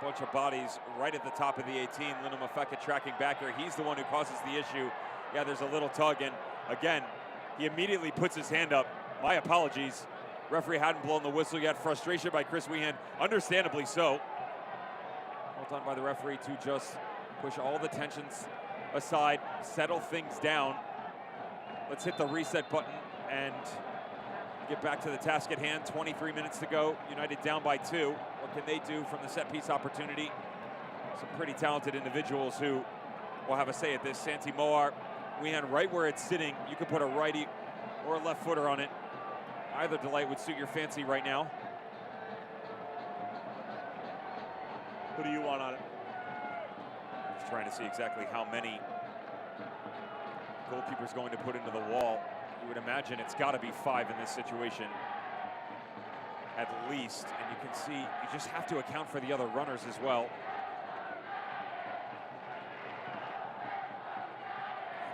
A bunch of bodies right at the top of the 18. Lino Mafeka tracking back here. He's the one who causes the issue. Yeah, there's a little tug, and again, he immediately puts his hand up. My apologies. Referee hadn't blown the whistle yet. Frustration by Chris Weehan, understandably so. Well done by the referee to just push all the tensions aside, settle things down. Let's hit the reset button and get back to the task at hand. 23 minutes to go. United down by 2. What can they do from the set piece opportunity? Some pretty talented individuals who will have a say at this. Santi Moar, Weehan right where it's sitting. You could put a righty or a left footer on it. Either delight would suit your fancy right now. Who do you want on it? trying to see exactly how many goalkeepers going to put into the wall. You would imagine it's got to be 5 in this situation, at least. And you can see you just have to account for the other runners as well.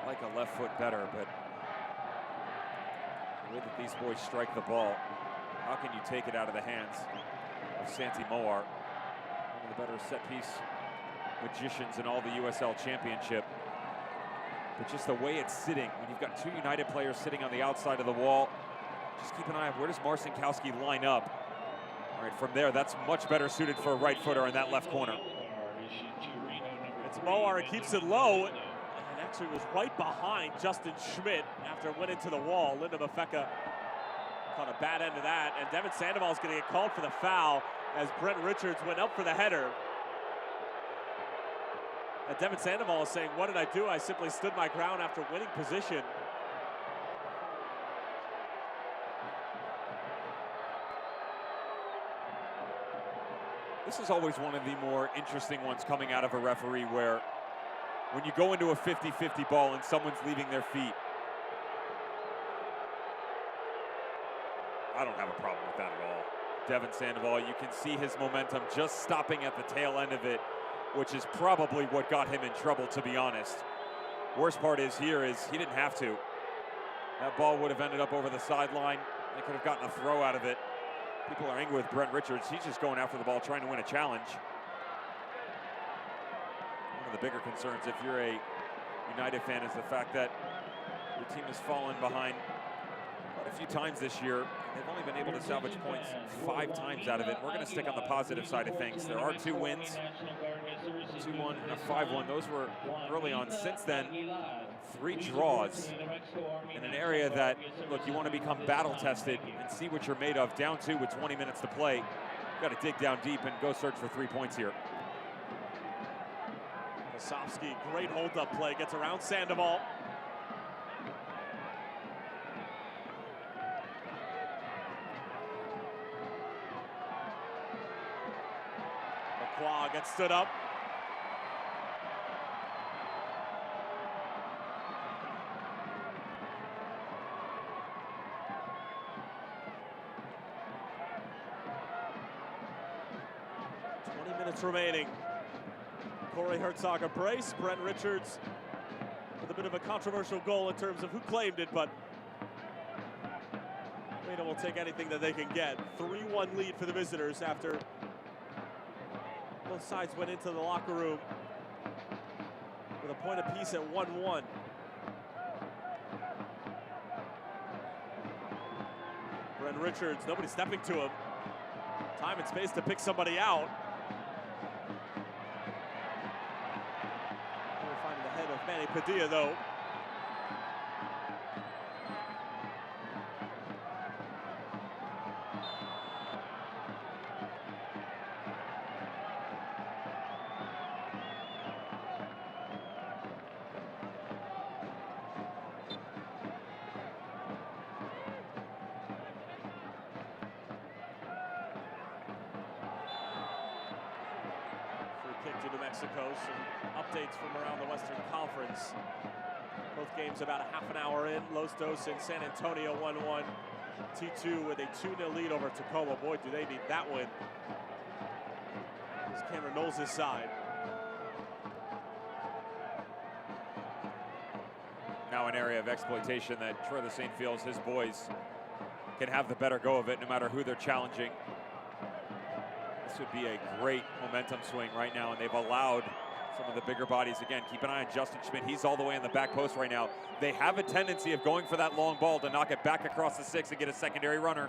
I like a left foot better, but the way that these boys strike the ball, how can you take it out of the hands of Santi Moar, one of the better set-piece magicians in all the USL Championship? But just the way it's sitting, when you've got 2 United players sitting on the outside of the wall, just keep an eye on where does Marcinkowski line up. All right, from there, that's much better suited for a right footer in that left corner. It's Moar, it keeps it low, and actually was right behind Justin Schmidt after it went into the wall. Linda Mafeka caught a bad end of that, and Devin Sandoval is going to get called for the foul as Brent Richards went up for the header. And Devin Sandoval is saying, what did I do? I simply stood my ground after winning position. This is always one of the more interesting ones coming out of a referee, where when you go into a 50-50 ball and someone's leaving their feet, I don't have a problem with that at all. Devin Sandoval, you can see his momentum just stopping at the tail end of it, which is probably what got him in trouble, to be honest. Worst part is here is he didn't have to. That ball would have ended up over the sideline. They could have gotten a throw out of it. People are angry with Brent Richards. He's just going after the ball, trying to win a challenge. One of the bigger concerns, if you're a United fan, is the fact that your team has fallen behind quite a few times this year. They've only been able to salvage points 5 times out of it. We're going to stick on the positive side of things. There are 2 wins, 2-1 and a 5-1. Those were early on. Since then, 3 draws in an area that, look, you want to become battle-tested and see what you're made of. Down 2 with 20 minutes to play. You've got to dig down deep and go search for 3 points here. Kosovsky, great hold-up play, gets around Sandoval. McQuagg gets stood up. Remaining. Corey Herzog a brace, Brent Richards with a bit of a controversial goal in terms of who claimed it, but Reno will take anything that they can get. 3-1 lead for the visitors after both sides went into the locker room with a point apiece at 1-1. Brent Richards, nobody stepping to him. Time and space to pick somebody out. Manny Padilla, though. Kick to New Mexico. Some updates from around the Western Conference. Both games about a half an hour in. Los Dos in San Antonio 1-1. T2 with a 2-0 lead over Tacoma. Boy, do they need that win. As Cameron Knowles' side. Now an area of exploitation that Troy St. feels his boys can have the better go of it no matter who they're challenging. This would be a great momentum swing right now, and they've allowed some of the bigger bodies. Again, keep an eye on Justin Schmidt. He's all the way in the back post right now. They have a tendency of going for that long ball to knock it back across the 6 and get a secondary runner.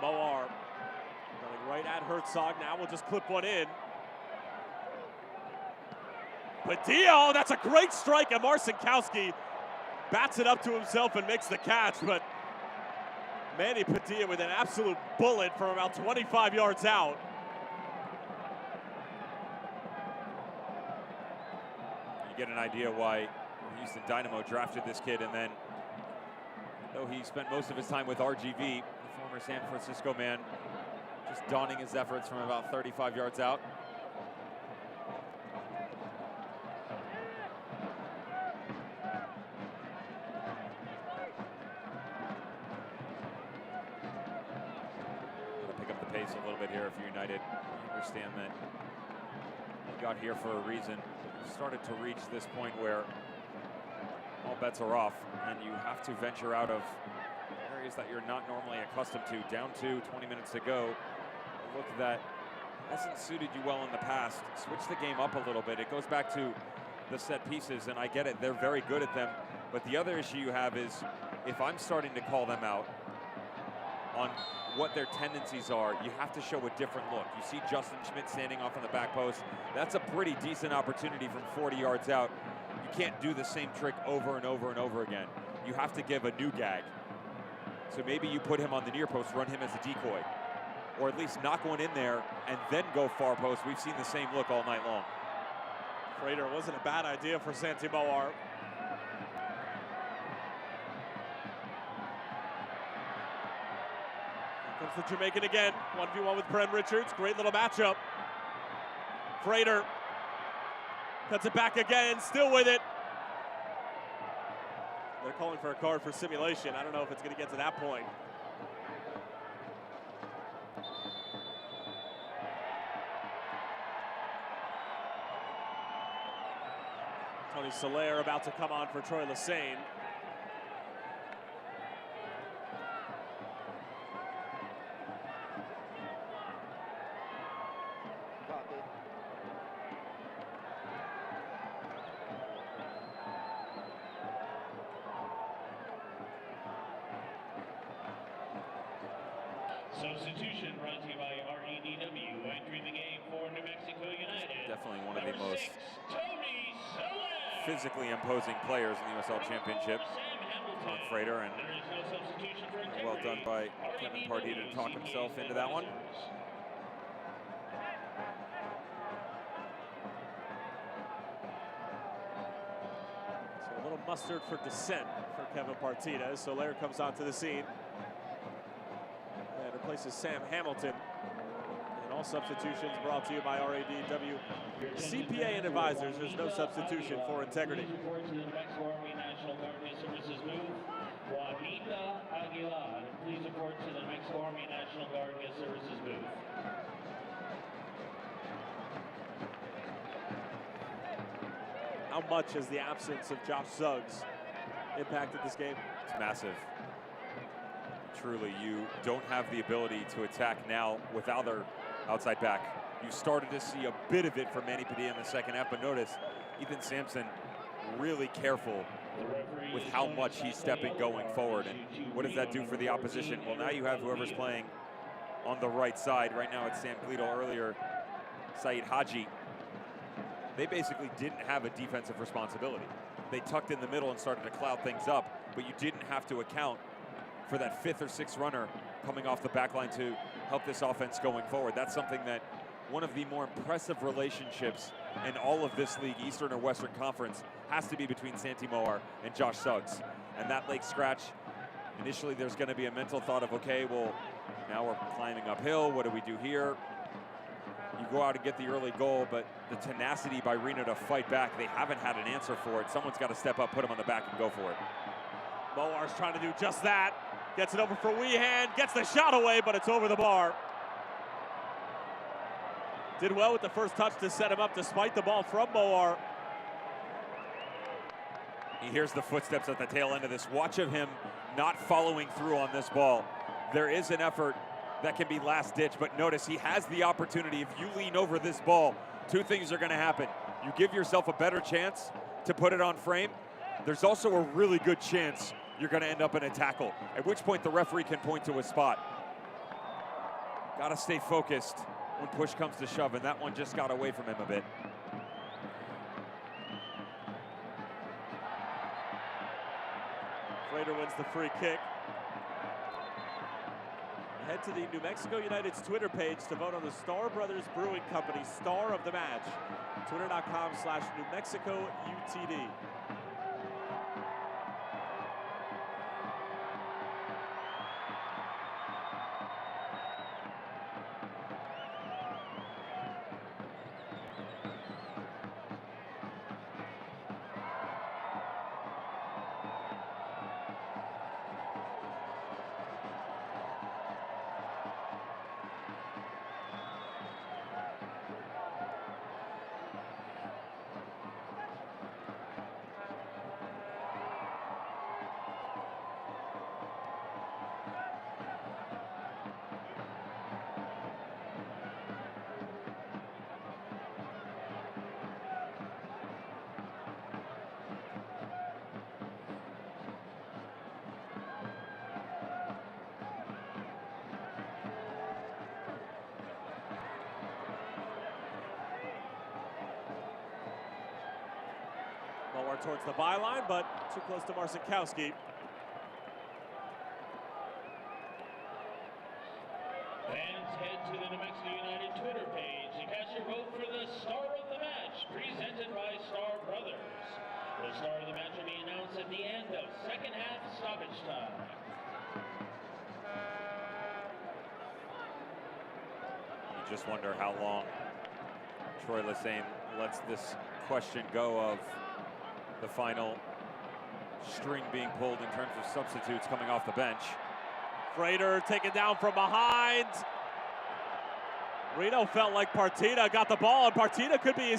Moar going right at Herzog. Now we'll just clip one in. Padilla, that's a great strike, and Marcinkowski bats it up to himself and makes the catch, but Manny Padilla with an absolute bullet from about 25 yards out. You get an idea why Houston Dynamo drafted this kid, and then, though he spent most of his time with RGV, the former San Francisco man, Just donning his efforts from about 35 yards out. Gotta pick up the pace a little bit here for United. I understand that you got here for a reason. You started to reach this point where all bets are off, and you have to venture out of areas that you're not normally accustomed to. Down to 20 minutes to go. A look that hasn't suited you well in the past. Switch the game up a little bit. It goes back to the set pieces, and I get it, they're very good at them. But the other issue you have is if I'm starting to call them out on what their tendencies are, you have to show a different look. You see Justin Schmidt standing off on the back post. That's a pretty decent opportunity from 40 yards out. You can't do the same trick over and over and over again. You have to give a new gag. So maybe you put him on the near post, run him as a decoy, or at least knock one in there and then go far post. We've seen the same look all night long. Frater wasn't a bad idea for Santi Moar. Here comes the Jamaican again. 1v1 with Bren Richards. Great little matchup. Frater cuts it back again, still with it. They're calling for a card for simulation. I don't know if it's going to get to that point. Tony Soler about to come on for Troy Lesane. Substitution brought to you by REDW. Entering the game for New Mexico United. Definitely one of the most physically imposing players in the USL Championship. On Frater, and well done by Kevin Pardita to talk himself into that one. So a little mustard for dissent for Kevin Partita as Soler comes onto the scene and replaces Sam Hamilton. And all substitutions brought to you by RADW CPA and advisors. There's no substitution for integrity. Juanita Aguilar, please report to the Mexico Army National Guard Guest Services booth. How much has the absence of Josh Suggs impacted this game? It's massive. Truly, you don't have the ability to attack now without their outside back. You started to see a bit of it from Manny Padilla in the second half, but notice Ethan Sampson really careful with how much he's stepping going forward. And what does that do for the opposition? Well, now you have whoever's playing on the right side. Right now it's Sam Glito, earlier Saeed Haji. They basically didn't have a defensive responsibility. They tucked in the middle and started to cloud things up, but you didn't have to account for that fifth or sixth runner coming off the back line to help this offense going forward. That's something that one of the more impressive relationships in all of this league, Eastern or Western Conference, has to be between Santi Moar and Josh Suggs. And that leg scratch, initially there's going to be a mental thought of, okay, well, now we're climbing uphill. What do we do here? You go out and get the early goal, but the tenacity by Reno to fight back, they haven't had an answer for it. Someone's got to step up, put him on the back, and go for it. Moar's trying to do just that. Gets it over for Weehan, gets the shot away, but it's over the bar. Did well with the first touch to set him up despite the ball from Moar. He hears the footsteps at the tail end of this. Watch of him not following through on this ball. There is an effort that can be last ditch, but notice he has the opportunity. If you lean over this ball, two things are going to happen. You give yourself a better chance to put it on frame. There's also a really good chance you're going to end up in a tackle, at which point the referee can point to a spot. Got to stay focused when push comes to shove, and that one just got away from him a bit. Frater wins the free kick. Head to the New Mexico United's Twitter page to vote on the Star Brothers Brewing Company Star of the Match. Twitter.com/New Mexico UTD. More towards the byline, but too close to Marcinkowski. Fans head to the New Mexico United Twitter page to cast your vote for the star of the match, presented by Star Brothers. The star of the match will be announced at the end of second half stoppage time. You just wonder how long Troy Lesane lets this question go of the final string being pulled in terms of substitutes coming off the bench. Frater taken down from behind. Reno felt like Partita got the ball, and Partita could be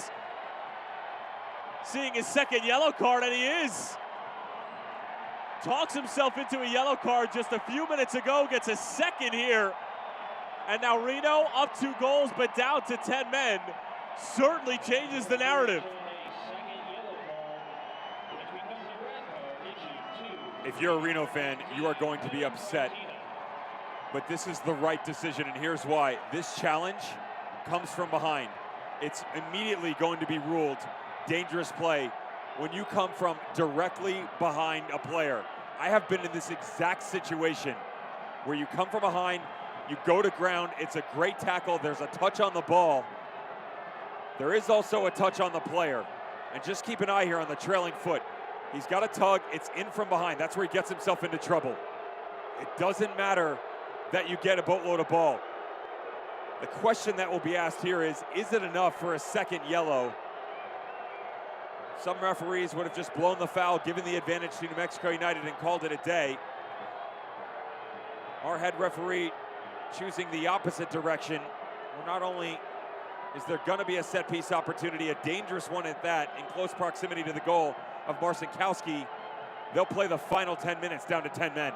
seeing his second yellow card, and he is. Talks himself into a yellow card just a few minutes ago, gets a second here. And now Reno up 2 goals, but down to 10 men. Certainly changes the narrative. If you're a Reno fan, you are going to be upset. But this is the right decision, and here's why. This challenge comes from behind. It's immediately going to be ruled dangerous play when you come from directly behind a player. I have been in this exact situation where you come from behind, you go to ground, it's a great tackle, there's a touch on the ball. There is also a touch on the player. And just keep an eye here on the trailing foot. He's got a tug, it's in from behind. That's where he gets himself into trouble. It doesn't matter that you get a boatload of ball. The question that will be asked here is it enough for a second yellow? Some referees would have just blown the foul, given the advantage to New Mexico United, and called it a day. Our head referee choosing the opposite direction. Well, not only is there going to be a set-piece opportunity, a dangerous one at that, in close proximity to the goal of Marcinkowski, they'll play the final 10 minutes down to 10 men.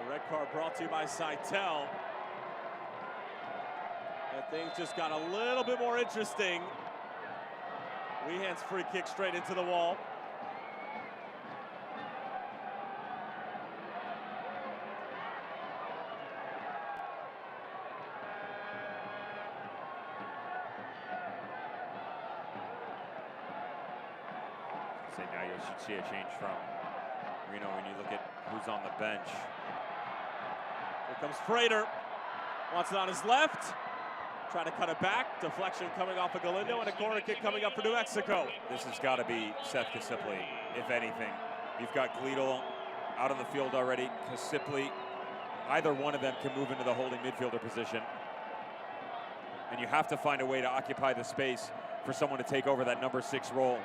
The red card brought to you by Seitel. And things just got a little bit more interesting. Weehan's free kick straight into the wall. So now you should see a change from Reno when you look at who's on the bench. Here comes Frater. Wants it on his left. Trying to cut it back. Deflection coming off of Galindo, and a corner kick coming up for New Mexico. This has got to be Seth Kasipli, if anything. You've got Gleedle out on the field already. Kasipli, either one of them can move into the holding midfielder position. And you have to find a way to occupy the space for someone to take over that number 6 role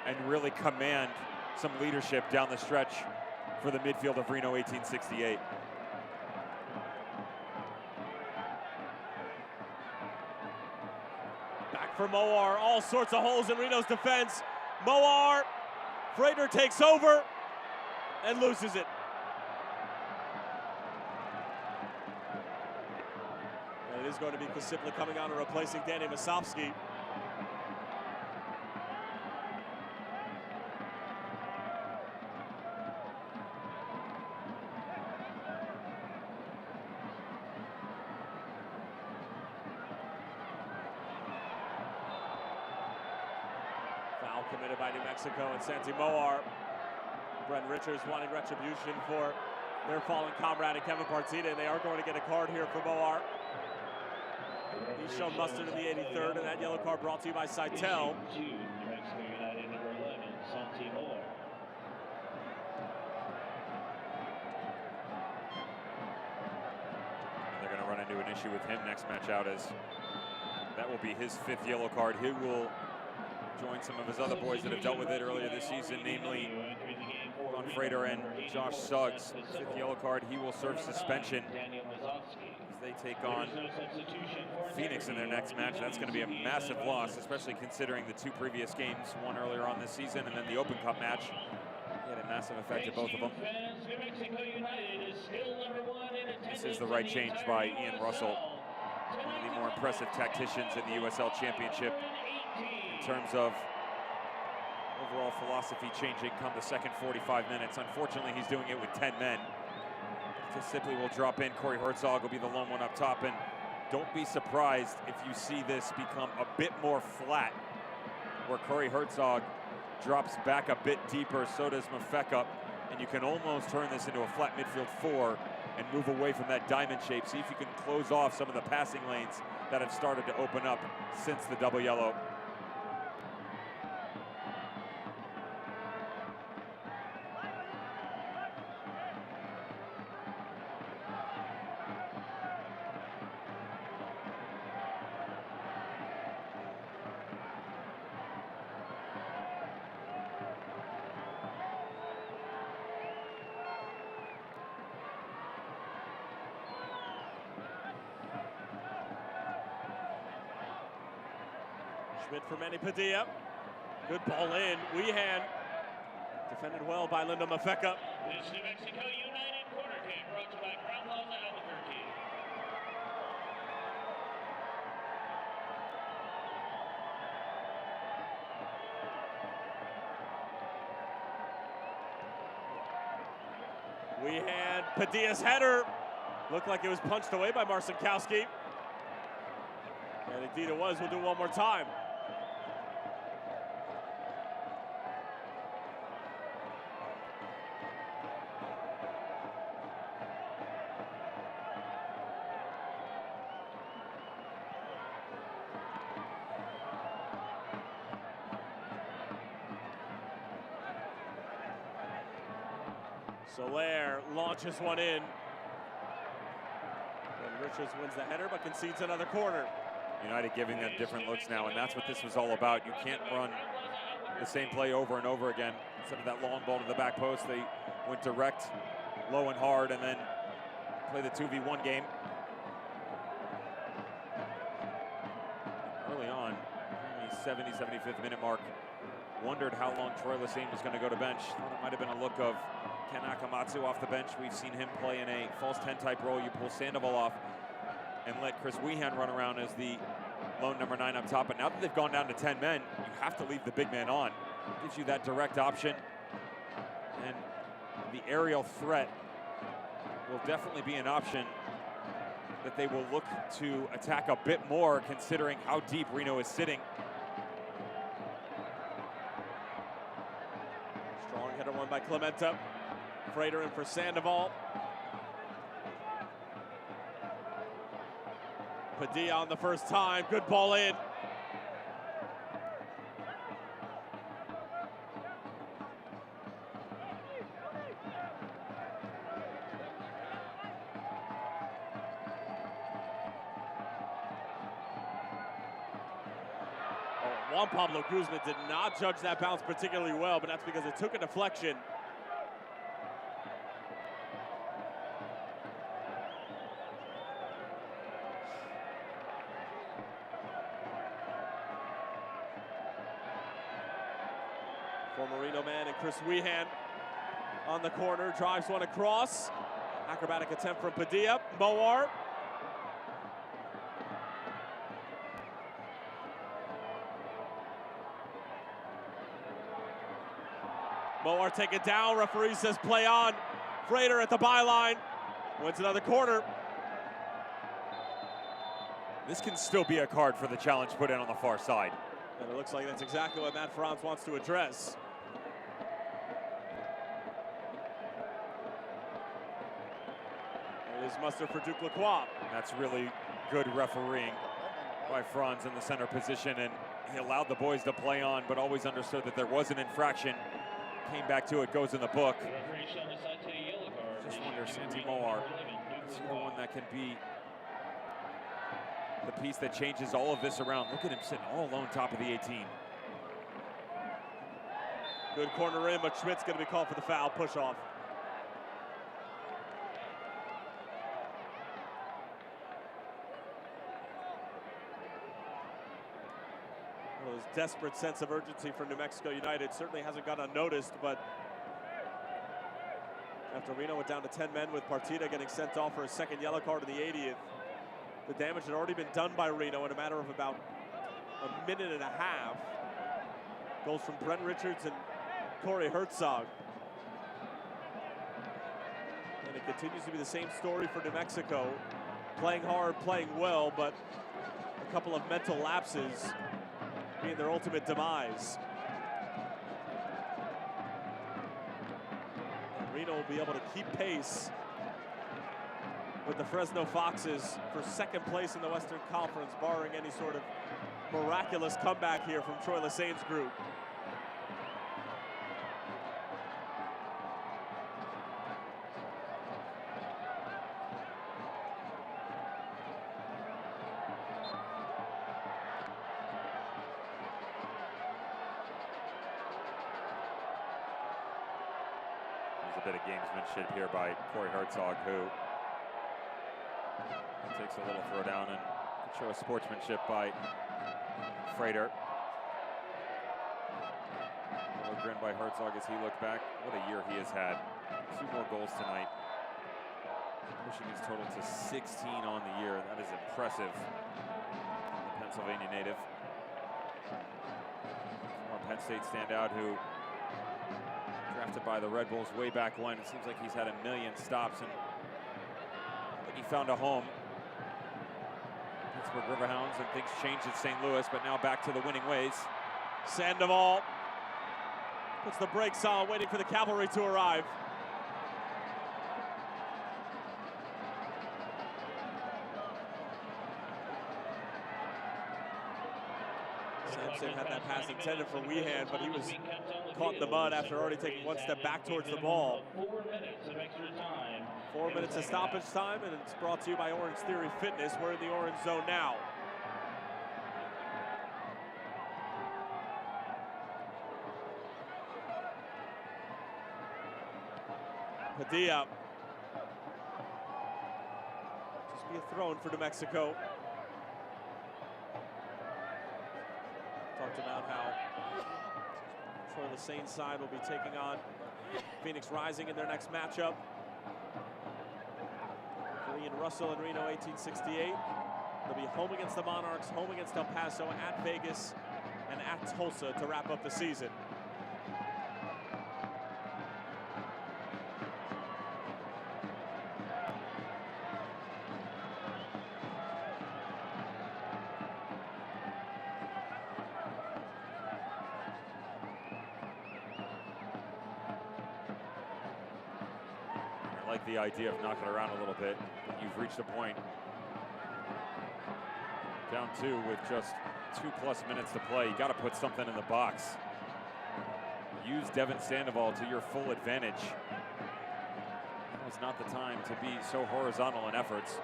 and really command some leadership down the stretch for the midfield of Reno 1868. Back for Moar, all sorts of holes in Reno's defense. Moar, Frater takes over and loses it. And it is going to be Kasipli coming on and replacing Danny Masovsky. Foul committed by New Mexico and Santi Moar. Brent Richards wanting retribution for their fallen comrade and Kevin Partita, and they are going to get a card here for Moar. He's shown mustard in the 83rd, and that yellow card brought to you by Seitel. New Mexico United number 11, Santi Moar. They're going to run into an issue with him next match out, as that will be his 5th yellow card. He will join some of his other boys that have dealt with it earlier this season, namely Von Frater and Josh Suggs. 5th yellow card, he will serve suspension as they take on Phoenix in their next match. That's going to be a massive loss, especially considering the 2 previous games, one earlier on this season and then the Open Cup match. He had a massive effect to both of them. This is the right change by Ian Russell, one of the more impressive tacticians in the USL Championship in terms of overall philosophy changing come the second 45 minutes. Unfortunately, he's doing it with 10 men. Kasipli will drop in. Corey Herzog will be the lone one up top. And don't be surprised if you see this become a bit more flat where Corey Herzog drops back a bit deeper, so does Mafeka, and you can almost turn this into a flat midfield 4 and move away from that diamond shape. See if you can close off some of the passing lanes that have started to open up since the double yellow. Schmidt for Manny Padilla. Good ball in. Weehan defended well by Linda Mafeka. This New Mexico United corner kick brought to you by Crown Plaza Albuquerque. Weehan, Padilla's header. Looked like it was punched away by Marcinkowski. And indeed it was. We'll do it one more time. Soler launches one in. And Richards wins the header but concedes another corner. United giving them different looks now, and that's what this was all about. You can't run the same play over and over again. Instead of that long ball to the back post, they went direct, low and hard, and then play the 2v1 game. Early on, the 70, 75th minute mark, wondered how long Troy Lesesne was going to go to bench. Thought it might have been a look of Ken Akamatsu off the bench. We've seen him play in a false 10 type role. You pull Sandoval off and let Chris Weehan run around as the lone number 9 up top. But now that they've gone down to 10 men, you have to leave the big man on. It gives you that direct option. And the aerial threat will definitely be an option that they will look to attack a bit more, considering how deep Reno is sitting. Strong header won by Clementa. Freighter in for Sandoval. Padilla on the first time. Good ball in. Juan Pablo Guzman did not judge that bounce particularly well, but that's because it took a deflection. Former Reno man and Chris Weehan on the corner, drives one across. Acrobatic attempt from Padilla. Moar. Moar take it down. Referee says play on. Freighter at the byline. Wins another corner. This can still be a card for the challenge put in on the far side. And it looks like that's exactly what Matt Franz wants to address. It is muster for Duke Lacroix. That's really good refereeing by Franz in the center position, and he allowed the boys to play on, but always understood that there was an infraction. Came back to it, goes in the book. Just wonder, Santi Moar, is he the one that can be the piece that changes all of this around? Look at him sitting all alone top of the 18. Good corner in, but Schmidt's going to be called for the foul, push off. Well, this desperate sense of urgency from New Mexico United certainly hasn't gone unnoticed, but after Reno went down to 10 men with Partida getting sent off for a second yellow card in the 80th, the damage had already been done by Reno in a matter of about a minute and a half. Goals from Brent Richards and Corey Herzog. And it continues to be the same story for New Mexico. Playing hard, playing well, but a couple of mental lapses being their ultimate demise. And Reno will be able to keep pace with the Fresno Foxes for second place in the Western Conference, barring any sort of miraculous comeback here from Troy Lessane's group. There's a bit of gamesmanship here by Corey Herzog, who takes a little throwdown and show a sportsmanship by Frater. A little grin by Herzog as he looked back. What a year he has had. 2 more goals tonight, pushing his total to 16 on the year. That is impressive. The Pennsylvania native. Former Penn State standout who drafted by the Red Bulls way back when. It seems like he's had a million stops, and he found a home. Pittsburgh Riverhounds, and things changed at St. Louis, but now back to the winning ways. Sandoval puts the brakes on, waiting for the cavalry to arrive. Sampson had that pass intended for Weehan, but he was caught in the mud after already taking one step back towards the ball. 4 minutes of stoppage time, and it's brought to you by Orange Theory Fitness. We're in the orange zone now. Padilla. Just be a thrown for New Mexico. Talked about how Troy Lessane's side will be taking on Phoenix Rising in their next matchup. Ian Russell and Reno 1868. They'll be home against the Monarchs, home against El Paso, at Vegas, and at Tulsa to wrap up the season. I like the idea of knocking around a little bit. You've reached a point. Down 2 with just 2+ minutes to play. You got to put something in the box. Use Devin Sandoval to your full advantage. That was not the time to be so horizontal in efforts.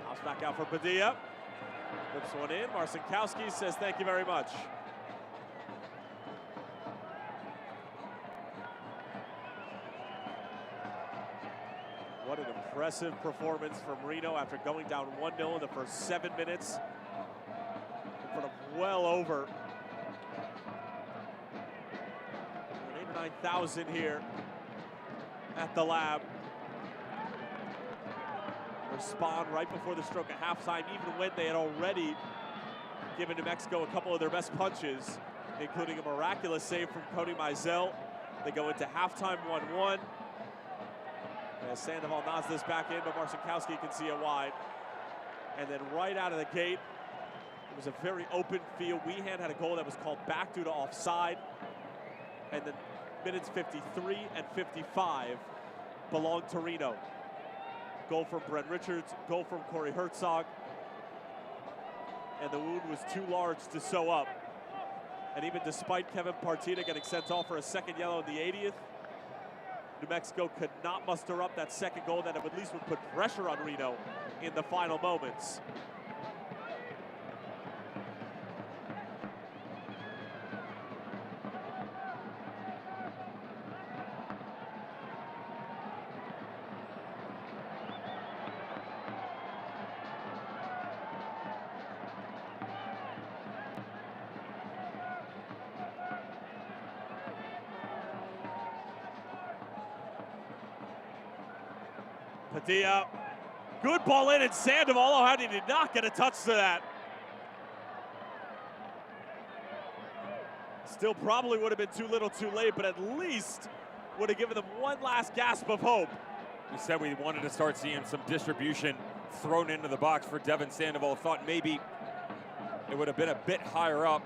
Pops back out for Padilla. Flips one in. Marcinkowski says thank you very much. What an impressive performance from Reno after going down 1-0 in the first 7 minutes. In front of well over 8,000 or 9,000 here at the lab. Respond right before the stroke at halftime, even when they had already given New Mexico a couple of their best punches, including a miraculous save from Cody Mizell. They go into halftime 1-1. As Sandoval nods this back in, but Marcinkowski can see it wide. And then right out of the gate, it was a very open field. Weehan had a goal that was called back due to offside. And then minutes 53 and 55 belonged to Reno. Goal from Brent Richards, goal from Corey Herzog. And the wound was too large to sew up. And even despite Kevin Partita getting sent off for a second yellow in the 80th, New Mexico could not muster up that second goal that at least would put pressure on Reno in the final moments. Padilla, good ball in, and Sandoval, oh, how did he not get a touch to that? Still probably would have been too little too late, but at least would have given them one last gasp of hope. We said we wanted to start seeing some distribution thrown into the box for Devin Sandoval. Thought maybe it would have been a bit higher up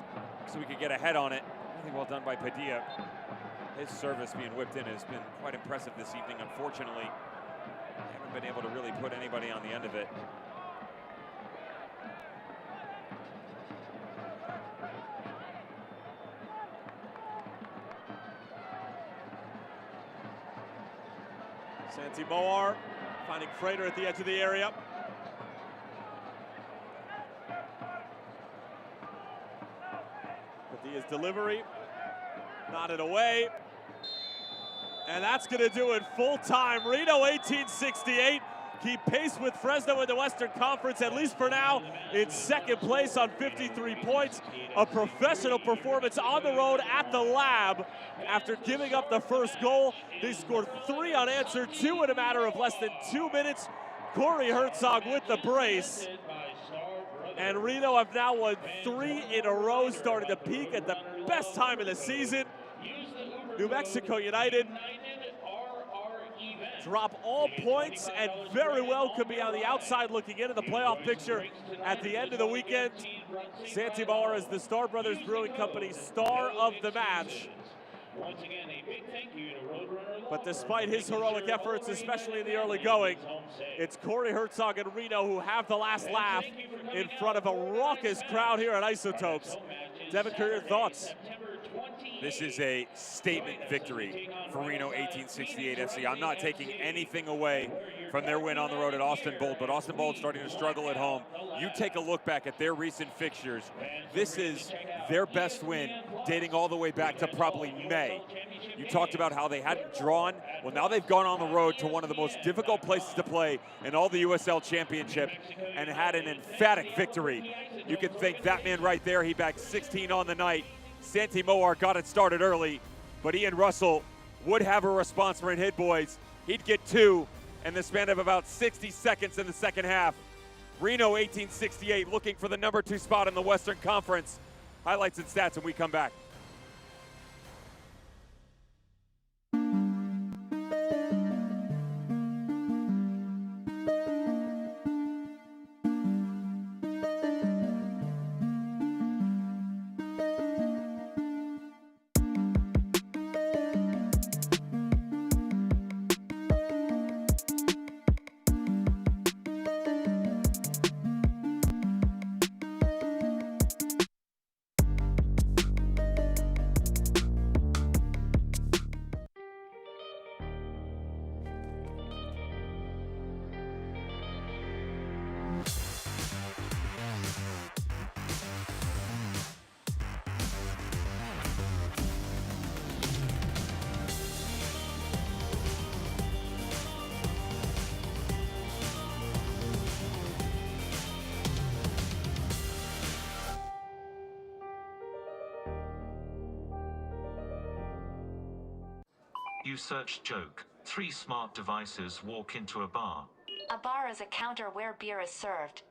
so we could get ahead on it. Really well done by Padilla. His service being whipped in has been quite impressive this evening. Unfortunately, haven't been able to really put anybody on the end of it. Santi Moar finding Frater at the edge of the area. Padilla's delivery, nodded away. And that's going to do it full time. Reno 1868 keep pace with Fresno in the Western Conference, at least for now, in second place on 53 points. A professional performance on the road at the Lab. After giving up the first goal, they scored 3 unanswered, 2 in a matter of less than 2 minutes. Corey Herzog with the brace. And Reno have now won 3 in a row, starting to peak at the best time of the season. New Mexico United drop all points and very well could be on the outside looking into the playoff picture at the end of the weekend. Santi Moar is the Star Brothers Brewing Company star of the match. But despite his heroic efforts, especially in the early going, it's Corey Herzog and Reno who have the last laugh in front of a raucous crowd here at Isotopes. Devin, your thoughts? This is a statement victory for Reno 1868 FC. I'm not taking anything away from their win on the road at Austin Bold, but Austin Bold starting to struggle at home. You take a look back at their recent fixtures. This is their best win dating all the way back to probably May. You talked about how they hadn't drawn. Well, now they've gone on the road to one of the most difficult places to play in all the USL Championship and had an emphatic victory. You can thank that man right there. He bagged 16 on the night. Santi Moar got it started early, but Ian Russell would have a response for Hit Boys. He'd get 2 in the span of about 60 seconds in the second half. Reno 1868 looking for the number 2 spot in the Western Conference. Highlights and stats when we come back. You search joke. 3 smart devices walk into a bar. A bar is a counter where beer is served.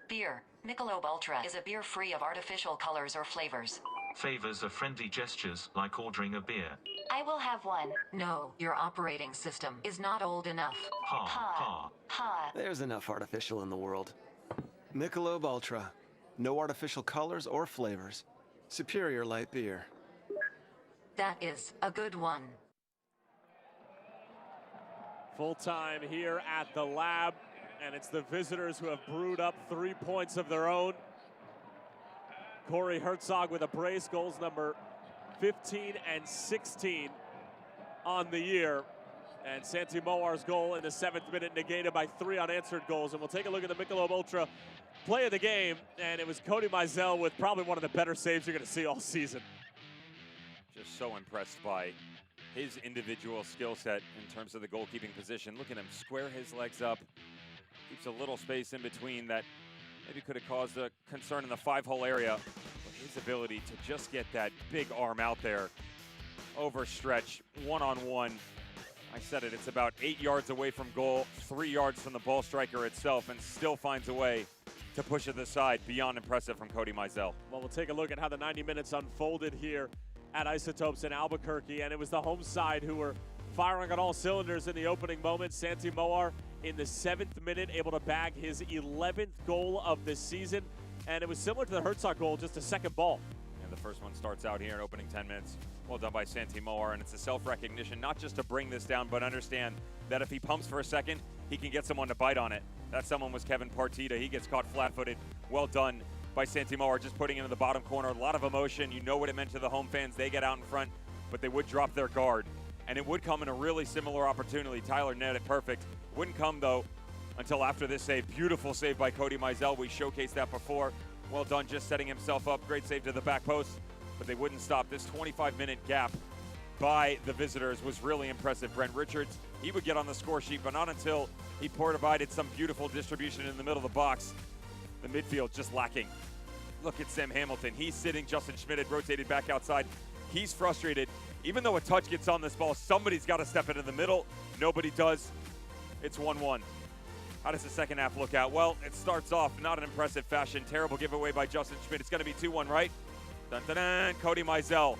Beer. Michelob Ultra is a beer free of artificial colors or flavors. Favors are friendly gestures like ordering a beer. I will have one. No, your operating system is not old enough. Ha, ha. Ha. There's enough artificial in the world. Michelob Ultra. No artificial colors or flavors. Superior light beer. That is a good one. Full time here at the Lab, and it's the visitors who have brewed up 3 points of their own. Corey Herzog with a brace, goals number 15 and 16 on the year. And Santi Moar's goal in the 7th minute negated by 3 unanswered goals. And we'll take a look at the Michelob Ultra play of the game, and it was Cody Mizell with probably one of the better saves you're going to see all season. Just so impressed by his individual skill set in terms of the goalkeeping position. Look at him square his legs up. Keeps a little space in between that maybe could have caused a concern in the 5-hole area. But his ability to just get that big arm out there, overstretch, one-on-one. I said it, it's about 8 yards away from goal, 3 yards from the ball striker itself, and still finds a way to push it to the side. Beyond impressive from Cody Mizell. Well, we'll take a look at how the 90 minutes unfolded here at Isotopes in Albuquerque, and it was the home side who were firing on all cylinders in the opening moments. Santi Moar in the 7th minute able to bag his 11th goal of the season. and it was similar to the Herzog goal, just a second ball. And the first one starts out here in opening 10 minutes. Well done by Santi Moar, and it's a self-recognition, not just to bring this down, but understand that if he pumps for a second, he can get someone to bite on it. That someone was Kevin Partita. He gets caught flat-footed. Well done by Santi Moar, just putting it into the bottom corner. A lot of emotion. You know what it meant to the home fans. They get out in front, but they would drop their guard. And it would come in a really similar opportunity. Tyler netted it perfect. Wouldn't come, though, until after this save. Beautiful save by Cody Mizell. We showcased that before. Well done, just setting himself up. Great save to the back post, but they wouldn't stop. This 25-minute gap by the visitors was really impressive. Brent Richards, he would get on the score sheet, but not until he provided some beautiful distribution in the middle of the box. The midfield just lacking. Look at Sam Hamilton. He's sitting. Justin Schmidt had rotated back outside. He's frustrated. Even though a touch gets on this ball, somebody's got to step into the middle. Nobody does. It's 1-1. How does the second half look out? Well, it starts off not an impressive fashion. Terrible giveaway by Justin Schmidt. It's going to be 2-1, right? Dun-dun-dun. Cody Mizell.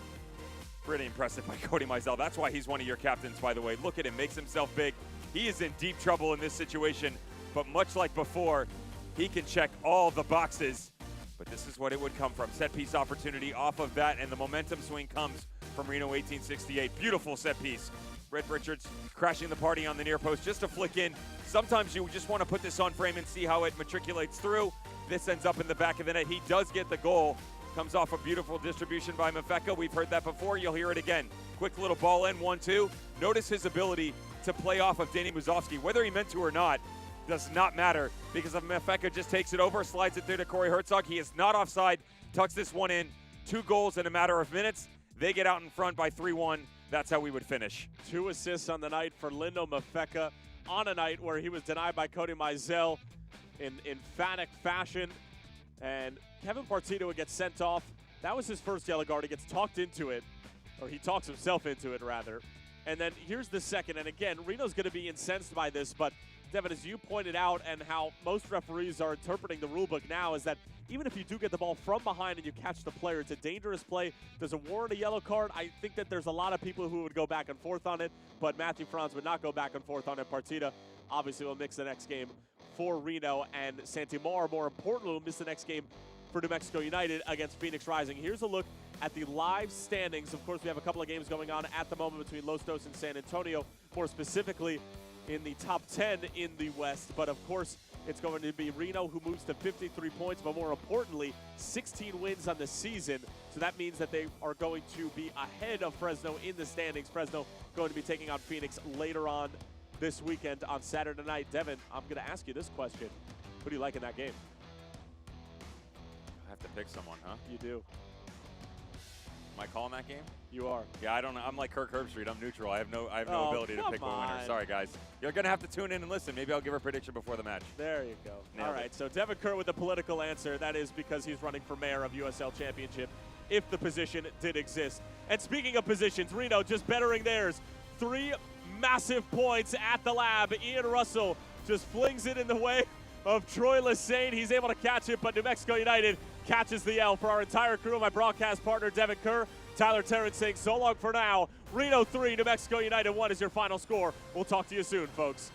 Pretty impressive by Cody Mizell. That's why he's one of your captains, by the way. Look at him. Makes himself big. He is in deep trouble in this situation. But much like before, he can check all the boxes. But this is what it would come from. Set piece opportunity off of that, and the momentum swing comes from Reno 1868. Beautiful set piece. Brent Richards crashing the party on the near post just to flick in. Sometimes you just want to put this on frame and see how it matriculates through. This ends up in the back of the net. He does get the goal. Comes off a beautiful distribution by Mafeka. We've heard that before. You'll hear it again. Quick little ball in, 1-2. Notice his ability to play off of Danny Muzovsky. Whether he meant to or not does not matter, because if Mafeka just takes it over, slides it through to Corey Herzog. He is not offside. Tucks this one in. 2 goals in a matter of minutes. They get out in front by 3-1. That's how we would finish. 2 assists on the night for Lindo Mafeka on a night where he was denied by Cody Mizell in emphatic fashion. And Kevin Partita would get sent off. That was his first yellow card. He gets talked into it, or he talks himself into it, rather. And then here's the second. And again, Reno's going to be incensed by this, but Devin, as you pointed out, and how most referees are interpreting the rule book now, is that even if you do get the ball from behind and you catch the player, it's a dangerous play. Does it warrant a yellow card? I think that there's a lot of people who would go back and forth on it, but Matthew Franz would not go back and forth on it. Partita obviously will mix the next game for Reno, and Santi Moar, more importantly, will miss the next game for New Mexico United against Phoenix Rising. Here's a look at the live standings. Of course, we have a couple of games going on at the moment between Los Dos and San Antonio, more specifically in the top 10 in the West. But of course, it's going to be Reno, who moves to 53 points, but more importantly, 16 wins on the season. So that means that they are going to be ahead of Fresno in the standings. Fresno going to be taking on Phoenix later on this weekend on Saturday night. Devin, I'm going to ask you this question. Who do you like in that game? I have to pick someone, huh? You do. Am I calling that game? You are. Yeah, I don't know. I'm like Kirk Herbstreit. I'm neutral. I have no ability to pick the winner. Sorry, guys. You're going to have to tune in and listen. Maybe I'll give a prediction before the match. There you go. Nailed All right, it. so Devin Kerr with the political answer. That is because he's running for mayor of USL Championship, if the position did exist. And speaking of positions, Reno just bettering theirs. 3 massive points at the lab. Ian Russell just flings it in the way of Troy Lesane. He's able to catch it, but New Mexico United catches the L. For our entire crew, my broadcast partner, Devin Kerr, Tyler Terrence saying so long for now. Reno 3, New Mexico United 1 is your final score. We'll talk to you soon, folks.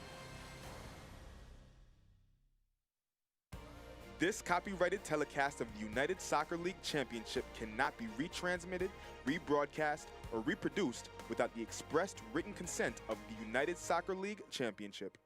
This copyrighted telecast of the United Soccer League Championship cannot be retransmitted, rebroadcast, or reproduced without the expressed written consent of the United Soccer League Championship.